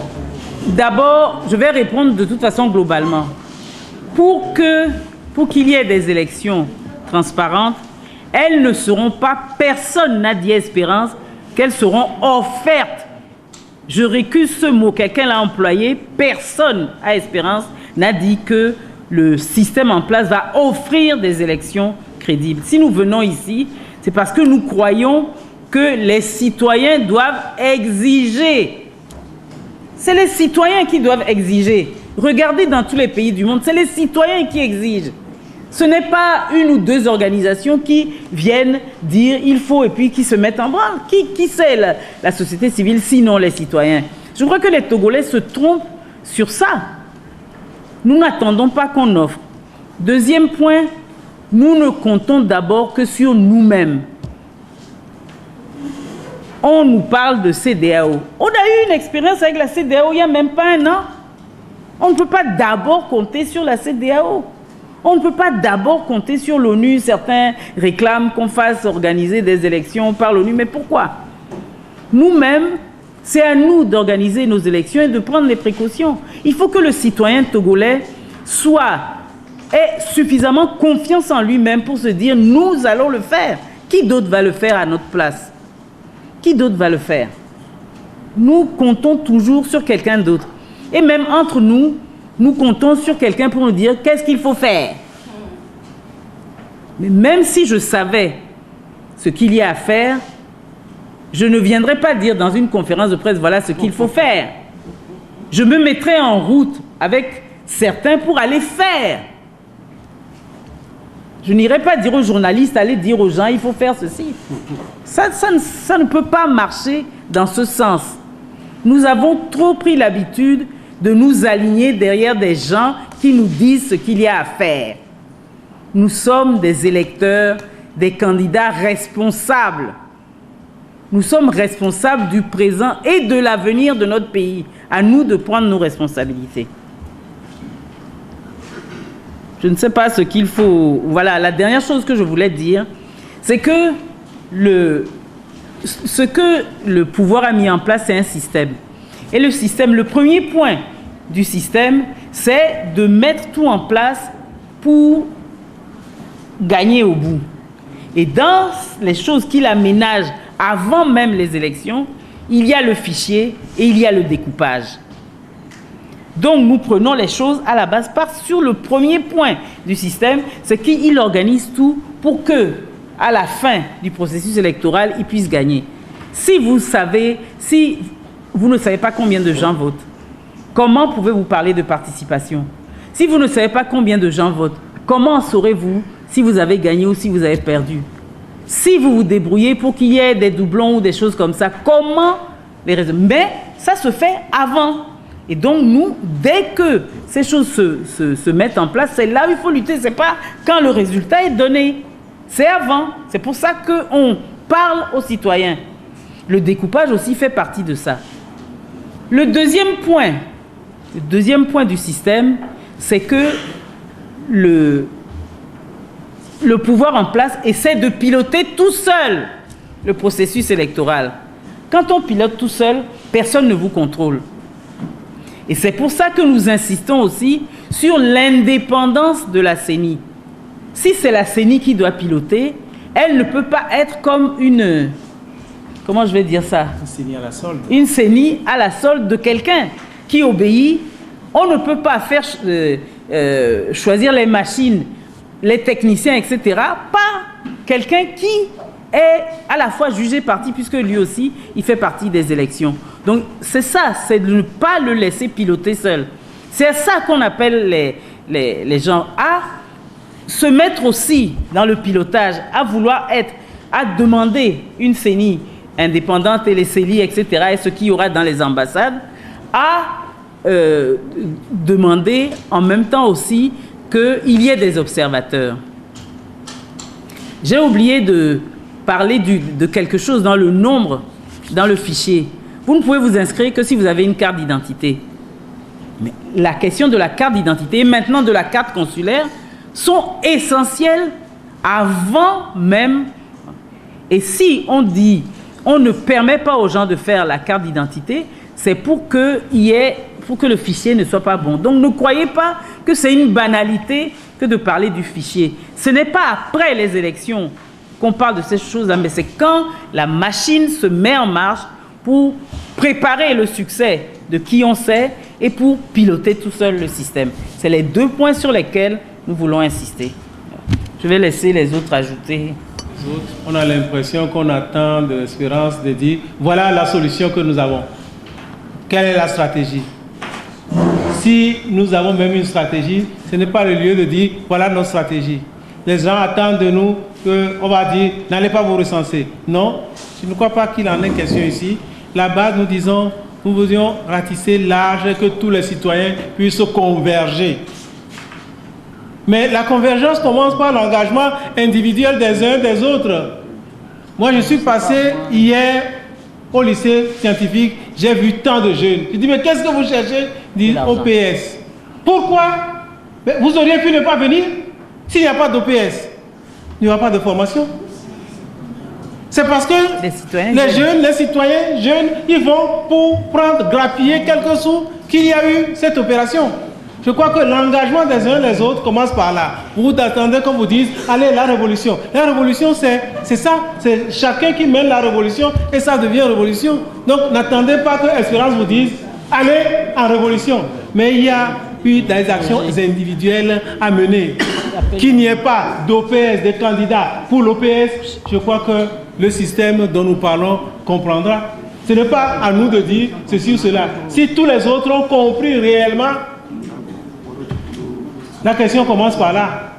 d'abord, je vais répondre de toute façon globalement. Pour qu'il y ait des élections transparentes, elles ne seront pas, personne n'a dit Espérance, qu'elles seront offertes. Je récuse ce mot, quelqu'un l'a employé, personne à Espérance n'a dit que le système en place va offrir des élections crédibles. Si nous venons ici, c'est parce que nous croyons que les citoyens doivent exiger. C'est les citoyens qui doivent exiger. Regardez dans tous les pays du monde, c'est les citoyens qui exigent. Ce n'est pas une ou deux organisations qui viennent dire il faut et puis qui se mettent en branle. Qui c'est la société civile sinon les citoyens? Je crois que les Togolais se trompent sur ça. Nous n'attendons pas qu'on offre. Deuxième point, nous ne comptons d'abord que sur nous-mêmes. On nous parle de CEDEAO. On a eu une expérience avec la CEDEAO il n'y a même pas un an. On ne peut pas d'abord compter sur la CEDEAO. On ne peut pas d'abord compter sur l'ONU. Certains réclament qu'on fasse organiser des élections par l'ONU. Mais pourquoi? Nous-mêmes, c'est à nous d'organiser nos élections et de prendre les précautions. Il faut que le citoyen togolais ait suffisamment confiance en lui-même pour se dire « nous allons le faire ». Qui d'autre va le faire à notre place? Qui d'autre va le faire? Nous comptons toujours sur quelqu'un d'autre. Et même entre nous, nous comptons sur quelqu'un pour nous dire qu'est-ce qu'il faut faire. Mais même si je savais ce qu'il y a à faire, je ne viendrais pas dire dans une conférence de presse, voilà ce qu'il faut faire. Je me mettrais en route avec certains pour aller faire. Je n'irai pas dire aux journalistes, aller dire aux gens, il faut faire ceci. Ça ne peut pas marcher dans ce sens. Nous avons trop pris l'habitude de nous aligner derrière des gens qui nous disent ce qu'il y a à faire. Nous sommes des électeurs, des candidats responsables. Nous sommes responsables du présent et de l'avenir de notre pays. À nous de prendre nos responsabilités. Je ne sais pas ce qu'il faut... Voilà, la dernière chose que je voulais dire, c'est que ce que le pouvoir a mis en place, c'est un système. Et le système, le premier point du système, c'est de mettre tout en place pour gagner au bout. Et dans les choses qu'il aménage avant même les élections, il y a le fichier et il y a le découpage. Donc nous prenons les choses à la base sur le premier point du système, c'est qu'il organise tout pour que, à la fin du processus électoral, il puisse gagner. Si vous ne savez pas combien de gens votent, comment pouvez-vous parler de participation? Si vous ne savez pas combien de gens votent, comment saurez-vous si vous avez gagné ou si vous avez perdu? Si vous vous débrouillez pour qu'il y ait des doublons ou des choses comme ça, comment les raisons? Mais ça se fait avant. Et donc nous, dès que ces choses se mettent en place, c'est là où il faut lutter. Ce n'est pas quand le résultat est donné. C'est avant. C'est pour ça qu'on parle aux citoyens. Le découpage aussi fait partie de ça. Le deuxième point du système, c'est que le pouvoir en place essaie de piloter tout seul le processus électoral. Quand on pilote tout seul, personne ne vous contrôle. Et c'est pour ça que nous insistons aussi sur l'indépendance de la CENI. Si c'est la CENI qui doit piloter, elle ne peut pas être comme une... Comment je vais dire ça? Une CENI à la solde. Une CENI à la solde de quelqu'un qui obéit. On ne peut pas faire choisir les machines, les techniciens, etc. Pas quelqu'un qui est à la fois jugé parti, puisque lui aussi, il fait partie des élections. Donc, c'est ça, c'est de ne pas le laisser piloter seul. C'est ça qu'on appelle les gens à se mettre aussi dans le pilotage, à vouloir être, à demander une CENI indépendante et les CELI, etc., et ce qu'il y aura dans les ambassades, à demander en même temps aussi qu'il y ait des observateurs. J'ai oublié de parler de quelque chose dans le nombre, dans le fichier. Vous ne pouvez vous inscrire que si vous avez une carte d'identité. Mais la question de la carte d'identité et maintenant de la carte consulaire sont essentielles avant même. Et si on dit, on ne permet pas aux gens de faire la carte d'identité, c'est pour que le fichier ne soit pas bon. Donc ne croyez pas que c'est une banalité que de parler du fichier. Ce n'est pas après les élections qu'on parle de ces choses-là, mais c'est quand la machine se met en marche pour préparer le succès de qui on sait et pour piloter tout seul le système. C'est les deux points sur lesquels nous voulons insister. Je vais laisser les autres ajouter. On a l'impression qu'on attend de l'espérance de dire voilà la solution que nous avons. Quelle est la stratégie? Si nous avons même une stratégie, ce n'est pas le lieu de dire voilà notre stratégie. Les gens attendent de nous qu'on va dire n'allez pas vous recenser. Non, je ne crois pas qu'il en ait question ici. Là-bas, nous disons, nous voulions ratisser large et que tous les citoyens puissent converger. Mais la convergence commence par l'engagement individuel des uns des autres. Moi, je suis passé hier au lycée scientifique, j'ai vu tant de jeunes. Je dis, mais qu'est-ce que vous cherchez? Ils disent OPS. Pourquoi? Mais vous auriez pu ne pas venir. S'il n'y a pas d'OPS, il n'y aura pas de formation. C'est parce que les citoyens jeunes, ils vont pour prendre, grappiller quelques sous qu'il y a eu cette opération. Je crois que l'engagement des uns et des autres commence par là. Vous attendez qu'on vous dise, allez, la révolution. La révolution, c'est ça. C'est chacun qui mène la révolution et ça devient révolution. Donc, n'attendez pas que Espérance vous dise, allez en révolution. Mais il y a eu des actions individuelles à mener. Qu'il n'y ait pas d'OPS, des candidats pour l'OPS, je crois que le système dont nous parlons comprendra. Ce n'est pas à nous de dire ceci ou cela. Si tous les autres ont compris réellement, la question commence par là.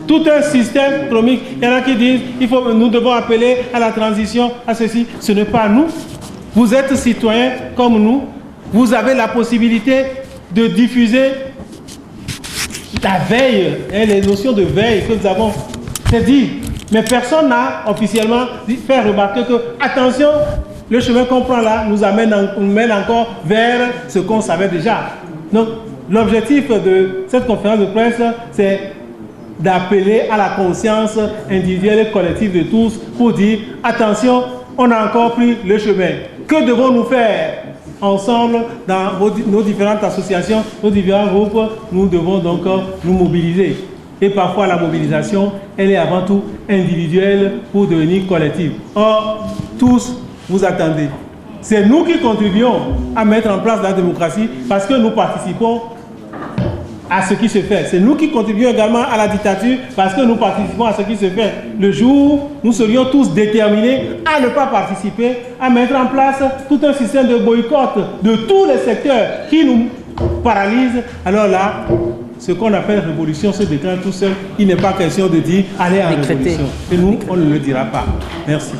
Tout un système économique. Il y en a qui disent nous devons appeler à la transition, à ceci. Ce n'est pas nous. Vous êtes citoyens comme nous. Vous avez la possibilité de diffuser la veille, les notions de veille que nous avons. C'est dit. Mais personne n'a officiellement fait remarquer que, attention, le chemin qu'on prend là nous mène encore vers ce qu'on savait déjà. Donc, l'objectif de cette conférence de presse, c'est d'appeler à la conscience individuelle et collective de tous pour dire, attention, on a encore pris le chemin. Que devons-nous faire ensemble dans nos différentes associations, nos différents groupes? Nous devons donc nous mobiliser. Et parfois, la mobilisation, elle est avant tout individuelle pour devenir collective. Or, tous, vous attendez. C'est nous qui contribuons à mettre en place la démocratie parce que nous participons à ce qui se fait. C'est nous qui contribuons également à la dictature parce que nous participons à ce qui se fait. Le jour où nous serions tous déterminés à ne pas participer, à mettre en place tout un système de boycott de tous les secteurs qui nous paralysent, alors là, ce qu'on appelle révolution se déclare tout seul. Il n'est pas question de dire allez en révolution. Et nous, on ne le dira pas. Merci.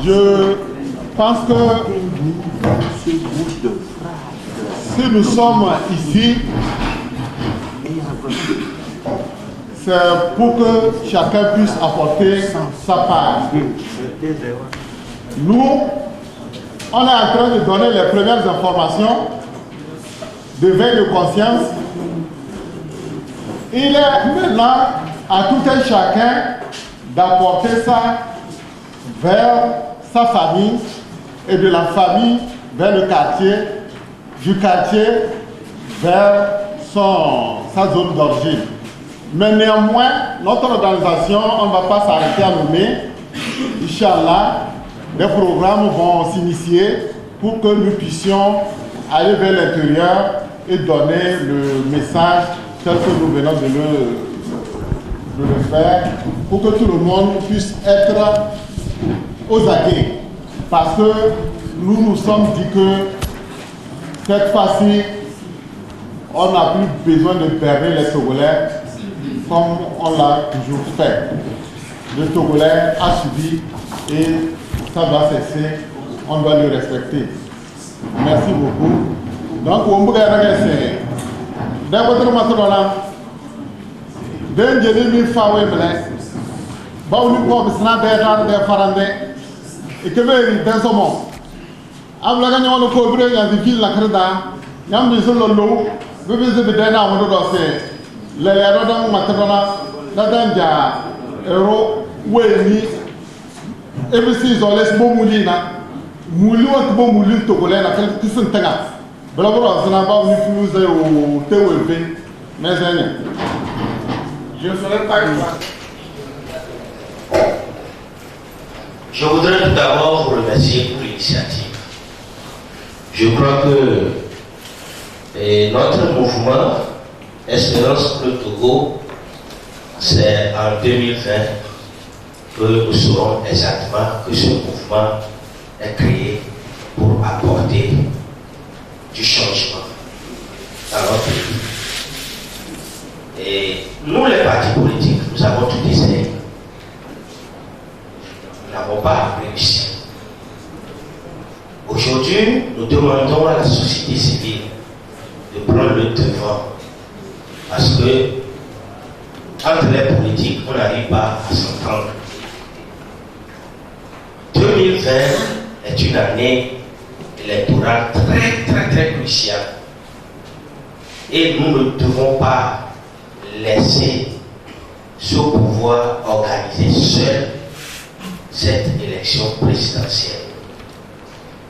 Je pense que si nous sommes ici, c'est pour que chacun puisse apporter sa part. Nous, on est en train de donner les premières informations de veille de conscience. Il est maintenant à tout un chacun d'apporter ça vers sa famille et de la famille vers le quartier, du quartier vers sa zone d'origine. Mais néanmoins, notre organisation, on ne va pas s'arrêter à nommer. Inch'Allah, des programmes vont s'initier pour que nous puissions aller vers l'intérieur et donner le message tel que nous venons de le faire pour que tout le monde puisse être aux aguets. Parce que nous nous sommes dit que cette fois-ci, on n'a plus besoin de berner les Togolais comme on l'a toujours fait. Le Togolais a subi et ça doit cesser, on doit le respecter. Merci beaucoup. Donc, on peut regarder. D'un côté, on va d'un jeli mi fawe bless bawni ko bisna de farande e keberi den somo abla ga nyono ko bure ya di fil la kreda nyam bi solo lo be be be dana mo do se le le do dang matrona da dan ja ero we ni e be si zo les bo mulina muli wa bo muli to ko le na kel tisun taga bla bro zna ba ni fuse o tewe mais je ne serai pas une fois. Je voudrais tout d'abord vous remercier pour l'initiative. Je crois que notre mouvement Espérance pour le Togo, c'est en 2020 que nous saurons exactement que ce mouvement est créé pour apporter du changement dans notre pays. Et nous, les partis politiques, nous avons tout essayé. Nous n'avons pas réussi. Aujourd'hui, nous demandons à la société civile de prendre le devant. Parce que, entre les politiques, on n'arrive pas à s'entendre. 2020 est une année électorale très cruciale. Et nous ne devons pas laisser ce pouvoir organiser seul cette élection présidentielle.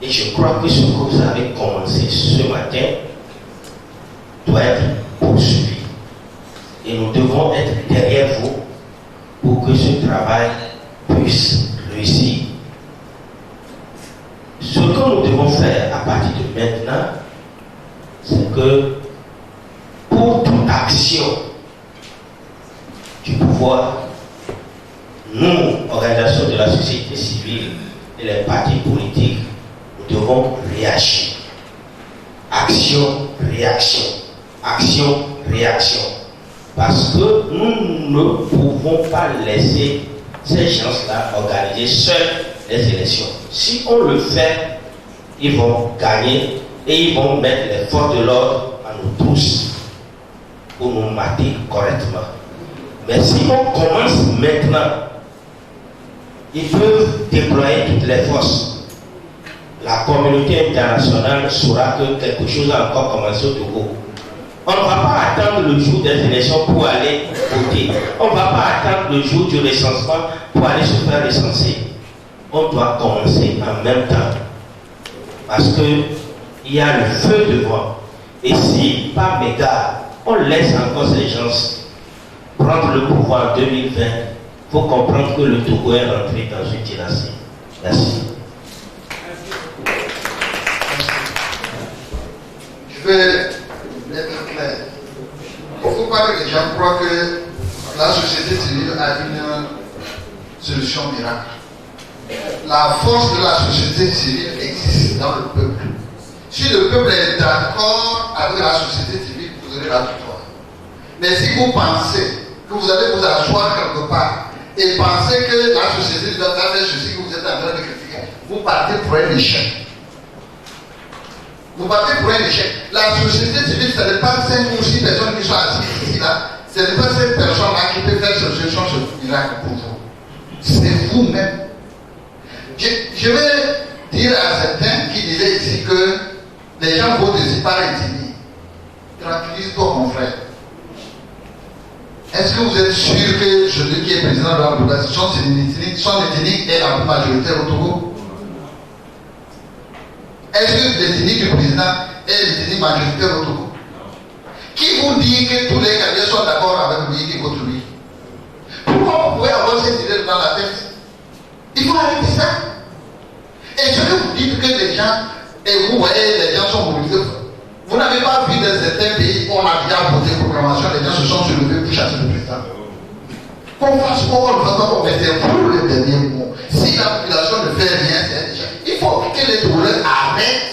Et je crois que ce que vous avez commencé ce matin doit être poursuivi. Et nous devons être derrière vous pour que ce travail puisse réussir. Ce que nous devons faire à partir de maintenant, c'est que pour toute action du pouvoir, nous, organisations de la société civile et les partis politiques, nous devons réagir. Action, réaction. Action, réaction. Parce que nous ne pouvons pas laisser ces gens-là organiser seuls les élections. Si on le fait, ils vont gagner et ils vont mettre les forces de l'ordre à nous tous pour nous mater correctement. Mais si on commence maintenant, ils peuvent déployer toutes les forces. La communauté internationale saura que quelque chose a encore commencé au Togo. On ne va pas attendre le jour des élections pour aller voter. On ne va pas attendre le jour du recensement pour aller se faire recenser. On doit commencer en même temps. Parce qu'il y a le feu devant. Et si, par mégarde, on laisse encore ces gens prendre le pouvoir en 2020, il faut comprendre que le Togo est rentré dans une dynastie. Merci. Je vais être clair. Il ne faut pas que les gens croient que la société civile a une solution miracle. La force de la société civile existe dans le peuple. Si le peuple est d'accord avec la société civile, vous aurez la victoire. Mais si vous pensez que vous allez vous asseoir quelque part et pensez que la société doit faire ceci que vous êtes en train de critiquer, vous partez pour un échec. Vous partez pour un échec. La société civile, ce n'est pas 5 ou 6 personnes qui sont assises ici là. Ce n'est pas cette personne-là qui peut faire ce miracle pour vous. C'est vous-même. Je vais dire à certains qui disaient ici que les gens votent ici par ethnie. Tranquillise-toi, mon frère. Est-ce que vous êtes sûr que celui qui est président de la République, son ethnique est la plus majoritaire au Togo? Est-ce que l'ethnie du président est l'ethnie majoritaire au Togo? Qui vous dit que tous les candidats sont d'accord avec lui et contre lui? Pourquoi vous pouvez avoir cette idée dans la tête? Il faut arrêter ça. Et ce que vous dites que les gens, et vous voyez, les gens sont mobilisés. Vous n'avez pas vu dans certains pays où on a déjà voté proclamation, les gens se sont soulevés pour chasser le président. qu'on fasse quoi, on fasse quoi, mais c'est pour le dernier mot. Si la population ne fait rien, c'est déjà. Il faut que les Togolais arrêtent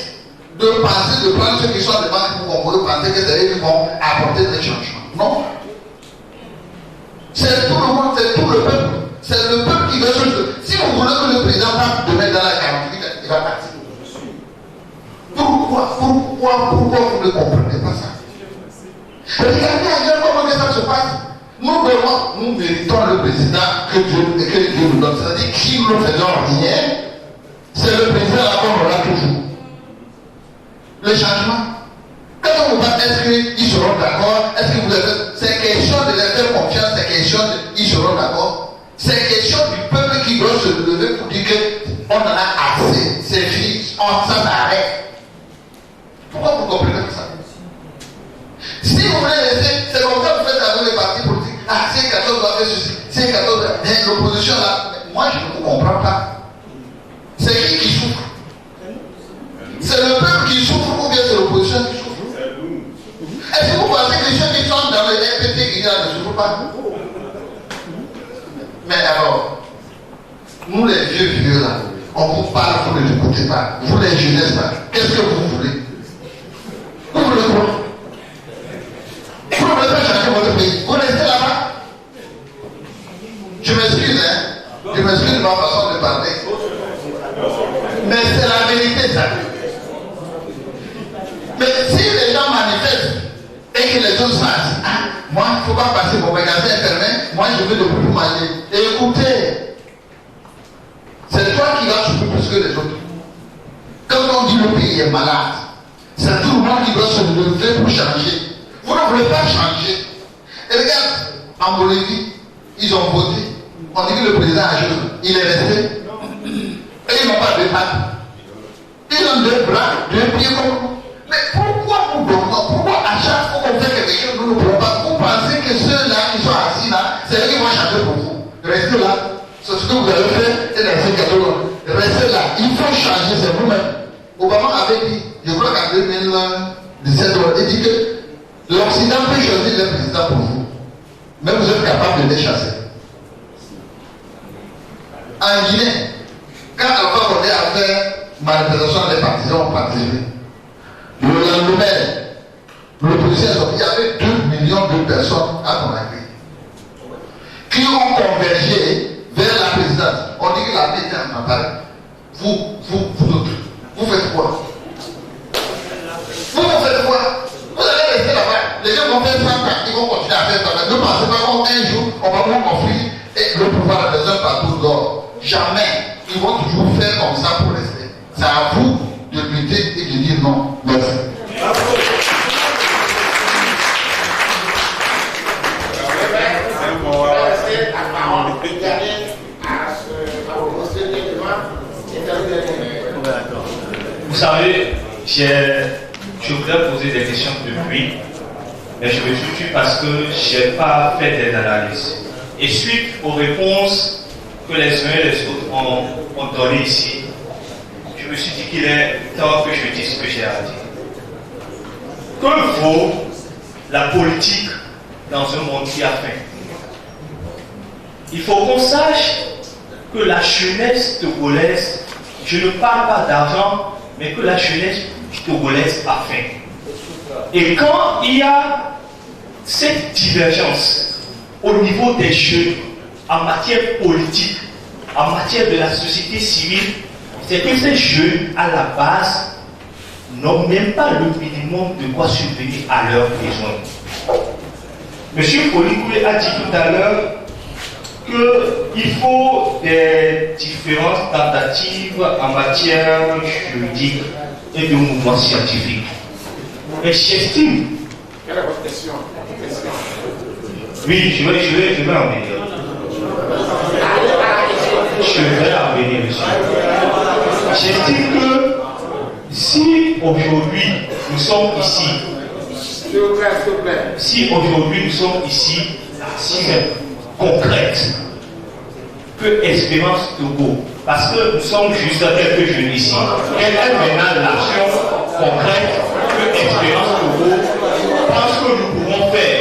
de penser, de prendre ceux qui sont devant pour penser que c'est eux qui vont apporter des changements. Non. C'est tout le monde, c'est tout le peuple. C'est le peuple qui veut changer. Si vous voulez que le président parte demain dans la garantie, il va partir. Pourquoi vous ne comprenez pas ça? Regardez ailleurs comment ça se passe. Nous méritons le président que Dieu nous donne. C'est-à-dire qui nous faisons rien, c'est le président là qu'on aura toujours. Le changement. Quand on va, est-ce qu'ils seront d'accord? Est-ce que vous avez. C'est question de leur faire confiance, c'est question de. Ils seront d'accord? C'est question du peuple qui doit se lever pour dire qu'on en a assez. C'est fini, on s'en arrête. Pourquoi vous comprenez ça? Si vous voulez laisser, c'est comme ça que vous faites avec les partis politiques. Ah, c'est 14 doit faire ceci, c'est 14 l'opposition là. Moi, je ne vous comprends pas. C'est qui souffre? C'est le peuple qui souffre ou bien c'est l'opposition qui souffre? Est-ce que vous pensez que ceux qui sont dans le RPT qui ne souffrent pas? Mais alors, nous les vieux là, on vous parle, vous ne l'écoutez pas. Vous les jeunesses là, qu'est-ce que vous voulez? Vous voulez quoi? Vous ne voulez pas changer votre pays. Vous restez là-bas. Je m'excuse, hein. Je m'excuse de ma façon de parler. Mais c'est la vérité, ça. Mais si les gens manifestent et que les autres fassent, ah, moi, il ne faut pas passer, mon magasin est fermé, moi je veux de plus manger. Et écoutez, c'est toi qui vas souffrir plus que les autres. Quand on dit le pays est malade, c'est tout le monde qui doit se lever pour changer. Vous ne voulez pas changer. Et regarde, en Bolivie, ils ont voté. On dit que le président a joué. Il est resté. Et ils n'ont pas de pattes. Ils ont deux bras, deux pieds comme nous. Mais pourquoi nous bloquons? Pourquoi à chaque fois qu'on fait quelque chose, nous ne pouvons pas? Vous pensez que ceux-là qui sont assis là, c'est eux qui vont changer pour vous. Restez là. C'est ce que vous avez fait et dans ces cadeaux. Restez là. Il faut changer, c'est vous-même. Obama avait dit, je crois qu'en 2017, il dit que l'Occident peut choisir le président pour vous. Mais vous êtes capable de les chasser. En Guinée, quand Alpha Condé a fait manifestation, les partisans ont participé. Le lendemain, l'opposition est sortie, il y avait 2 millions de personnes à Conakry qui ont convergé vers la présidence. On dit que la paix était en campagne. Vous faites quoi? Vous faites quoi? Vous allez rester là-bas. Les gens vont faire 100 ans, ils vont continuer à faire ça. Ne pensez pas qu'un jour, on va vous construire et le pouvoir des uns partout d'or. Jamais. Ils vont toujours faire comme ça pour rester. C'est à vous de lutter et de dire non. Merci. Vous savez, je voudrais poser des questions depuis, mais je me suis tué parce que je n'ai pas fait des analyses. Et suite aux réponses que les uns et les autres ont données ici, je me suis dit qu'il est temps que je dise ce que j'ai à dire. Que vaut la politique dans un monde qui a faim? Il faut qu'on sache que la jeunesse togolaise, je ne parle pas d'argent, mais que la jeunesse togolaise a faim. Et quand il y a cette divergence au niveau des jeunes en matière politique, en matière de la société civile, c'est que ces jeunes, à la base, n'ont même pas le minimum de quoi subvenir à leurs besoins. Monsieur Polykoulé a dit tout à l'heure qu'il faut des différentes tentatives en matière juridique et de mouvements scientifiques. Et j'estime. Quelle est votre question? Oui, je vais en venir. Je vais en venir, monsieur. J'estime que si aujourd'hui nous sommes ici, si aujourd'hui nous sommes ici, si concrète que Espérance Togo, parce que nous sommes juste quelques jeunes ici, quelle est maintenant l'action concrète que Espérance Togo pense que nous pouvons faire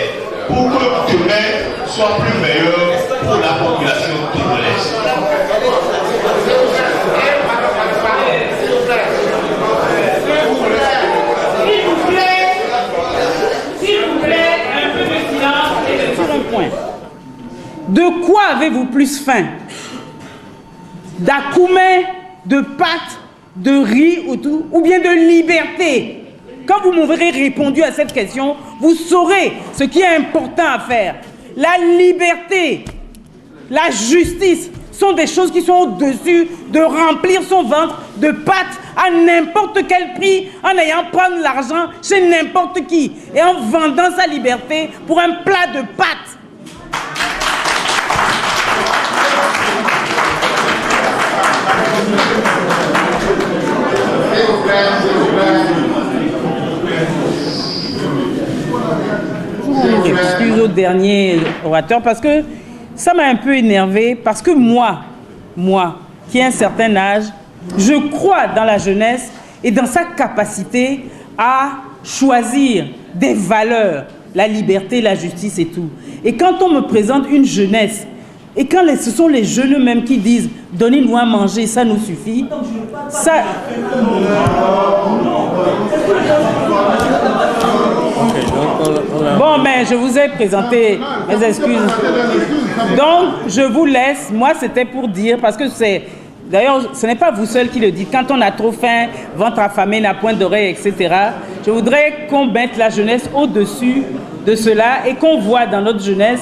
pour que demain soit plus meilleur pour la population togolaise. S'il vous plaît, un peu de silence et sur un point. De quoi avez-vous plus faim? D'akoumé, de pâtes, de riz ou bien de liberté? Quand vous m'aurez répondu à cette question, vous saurez ce qui est important à faire. La liberté, la justice sont des choses qui sont au-dessus de remplir son ventre de pâtes à n'importe quel prix, en ayant prendre l'argent chez n'importe qui et en vendant sa liberté pour un plat de pâtes. Je m'excuse au dernier orateur parce que ça m'a un peu énervé, parce que moi, qui ai un certain âge, je crois dans la jeunesse et dans sa capacité à choisir des valeurs, la liberté, la justice et tout. Et quand on me présente une jeunesse, et quand ce sont les jeunes eux-mêmes qui disent « donnez-nous à manger, ça nous suffit », ça... Bon, mais je vous ai présenté mes excuses. Donc, je vous laisse. Moi, c'était pour dire, parce que c'est... D'ailleurs, ce n'est pas vous seul qui le dites. Quand on a trop faim, ventre affamé, n'a point d'oreille, etc. Je voudrais qu'on mette la jeunesse au-dessus de cela et qu'on voit dans notre jeunesse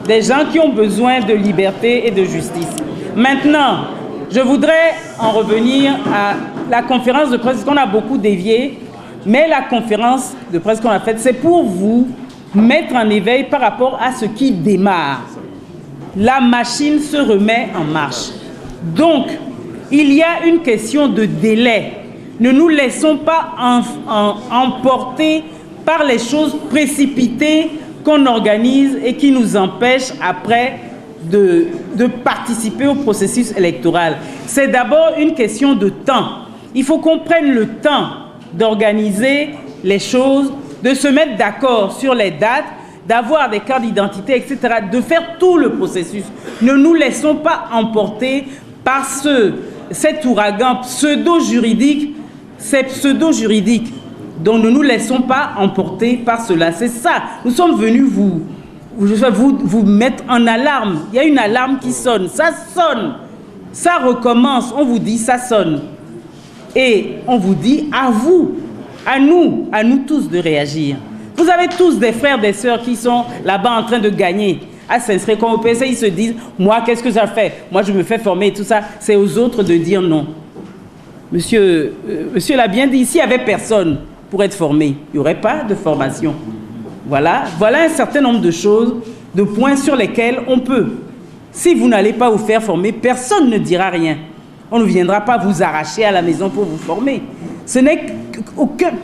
des gens qui ont besoin de liberté et de justice. Maintenant, je voudrais en revenir à la conférence de presse, qu'on a beaucoup dévié, mais la conférence de presse qu'on a faite, c'est pour vous mettre en éveil par rapport à ce qui démarre. La machine se remet en marche. Donc, il y a une question de délai. Ne nous laissons pas emporter par les choses précipitées qu'on organise et qui nous empêchent après de participer au processus électoral. C'est d'abord une question de temps. Il faut qu'on prenne le temps d'organiser les choses, de se mettre d'accord sur les dates, d'avoir des cartes d'identité, etc., de faire tout le processus. Ne nous laissons pas emporter par cet ouragan pseudo-juridique, dont ne nous laissons pas emporter par cela. C'est ça. Nous sommes venus vous mettre en alarme. Il y a une alarme qui sonne. Ça sonne. Ça recommence. On vous dit, ça sonne. Et on vous dit, à vous, à nous tous de réagir. Vous avez tous des frères, des sœurs qui sont là-bas en train de gagner, à s'inscrire comme au PSA. Ils se disent, moi, qu'est-ce que ça fait? Moi, je me fais former et tout ça. C'est aux autres de dire non. Monsieur l'a bien dit, s'il n'y avait personne pour être formé, il n'y aurait pas de formation. Voilà un certain nombre de choses, de points sur lesquels on peut. Si vous n'allez pas vous faire former, personne ne dira rien. On ne viendra pas vous arracher à la maison pour vous former. Ce n'est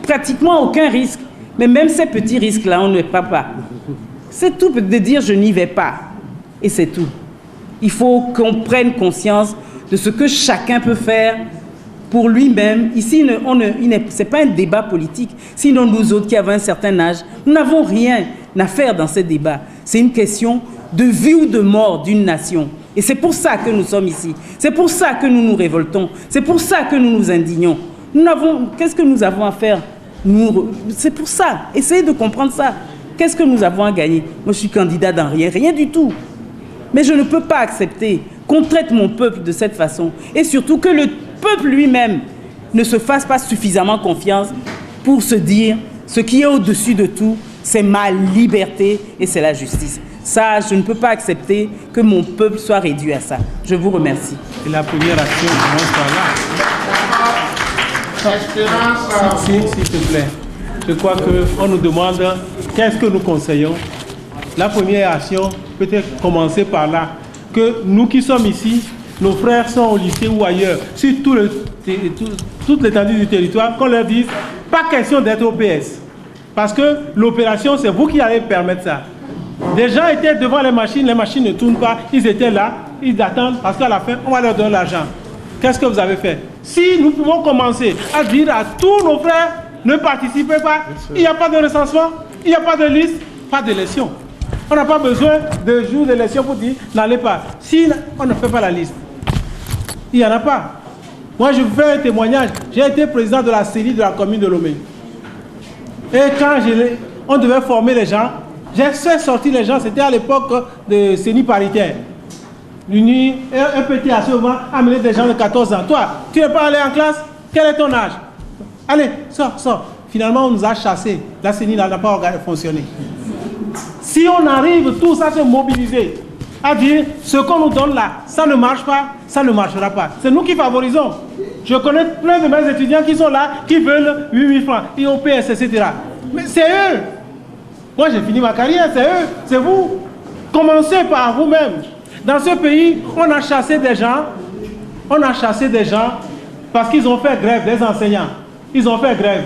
pratiquement aucun risque. Mais même ces petits risques-là, on ne les prend pas. C'est tout de dire je n'y vais pas. Et c'est tout. Il faut qu'on prenne conscience de ce que chacun peut faire pour lui-même. Ici, ce n'est pas un débat politique. Sinon, nous autres qui avons un certain âge, nous n'avons rien à faire dans ce débat. C'est une question de vie ou de mort d'une nation. Et c'est pour ça que nous sommes ici. C'est pour ça que nous nous révoltons. C'est pour ça que nous nous indignons. Qu'est-ce que nous avons à faire? C'est pour ça. Essayez de comprendre ça. Qu'est-ce que nous avons à gagner? Moi, je suis candidat dans rien du tout. Mais je ne peux pas accepter qu'on traite mon peuple de cette façon. Et surtout que le peuple lui-même ne se fasse pas suffisamment confiance pour se dire ce qui est au-dessus de tout, c'est ma liberté et c'est la justice. Ça, je ne peux pas accepter que mon peuple soit réduit à ça. Je vous remercie. Et la première action commence par là. S'il te plaît. Je crois qu'on nous demande qu'est-ce que nous conseillons. La première action peut être commencer par là. Que nous qui sommes ici, nos frères sont au lycée ou ailleurs, sur toute l'étendue du territoire, qu'on leur dise, pas question d'être au PS. Parce que l'opération, c'est vous qui allez permettre ça. Des gens étaient devant les machines ne tournent pas, ils étaient là, ils attendent, parce qu'à la fin, on va leur donner l'argent. Qu'est-ce que vous avez fait? Si nous pouvons commencer à dire à tous nos frères, ne participez pas, il n'y a pas de recensement, il n'y a pas de liste, pas d'élection. On n'a pas besoin de jours d'élection pour dire n'allez pas. Si on ne fait pas la liste, il n'y en a pas. Moi, je vous fais un témoignage. J'ai été président de la CENI de la commune de Lomé. Et quand on devait former les gens, j'ai fait sortir les gens. C'était à l'époque de CENI paritaire. L'UNI, un petit à ce moment, amené des gens de 14 ans. Toi, tu n'es pas allé en classe? Quel est ton âge? Allez, sors. Finalement, on nous a chassés. La CENI n'a pas fonctionné. Si on arrive tous à se mobiliser, à dire ce qu'on nous donne là, ça ne marche pas, ça ne marchera pas. C'est nous qui favorisons. Je connais plein de mes étudiants qui sont là, qui veulent 8 000 francs, IOPS, etc. Mais c'est eux. Moi, j'ai fini ma carrière, c'est eux, c'est vous. Commencez par vous-même. Dans ce pays, on a chassé des gens. Parce qu'ils ont fait grève, des enseignants. Ils ont fait grève.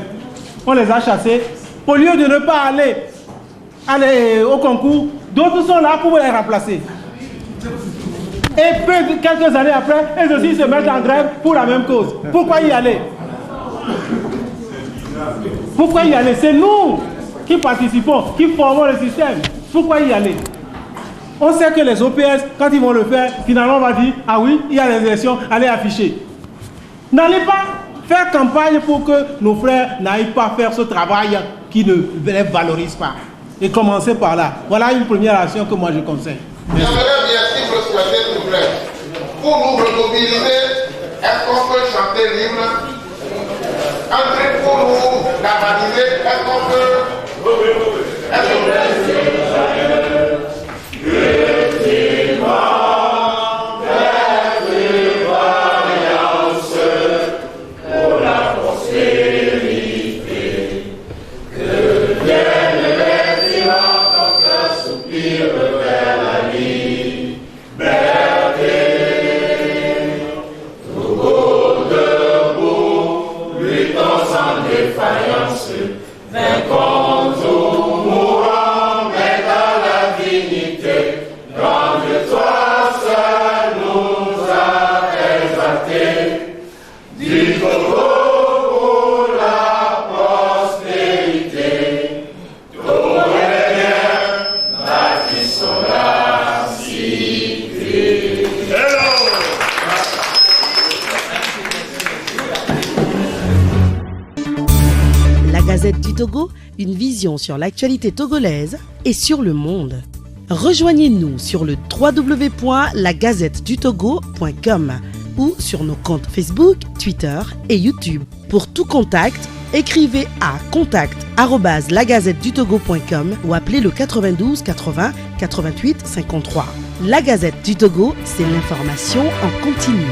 On les a chassés. Au lieu de ne pas aller au concours, d'autres sont là pour les remplacer. Et quelques années après, elles aussi se mettent en grève pour la même cause. Pourquoi y aller? Pourquoi y aller? C'est nous qui participons, qui formons le système. Pourquoi y aller? On sait que les OPS, quand ils vont le faire, finalement on va dire, ah oui, il y a les élections, allez afficher. N'allez pas faire campagne pour que nos frères n'aillent pas faire ce travail qui ne les valorise pas. Et commencer par là. Voilà une première action que moi je conseille. J'aimerais bien, si vous souhaitez, s'il vous plaît, pour nous remobiliser, est-ce qu'on peut chanter libre? Un truc pour nous galvaniser, est-ce qu'on peut... Du Togo, une vision sur l'actualité togolaise et sur le monde. Rejoignez-nous sur le www.lagazettedutogo.com ou sur nos comptes Facebook, Twitter et YouTube. Pour tout contact, écrivez à contact@lagazettedutogo.com ou appelez le 92 80 88 53. La Gazette du Togo, c'est l'information en continu.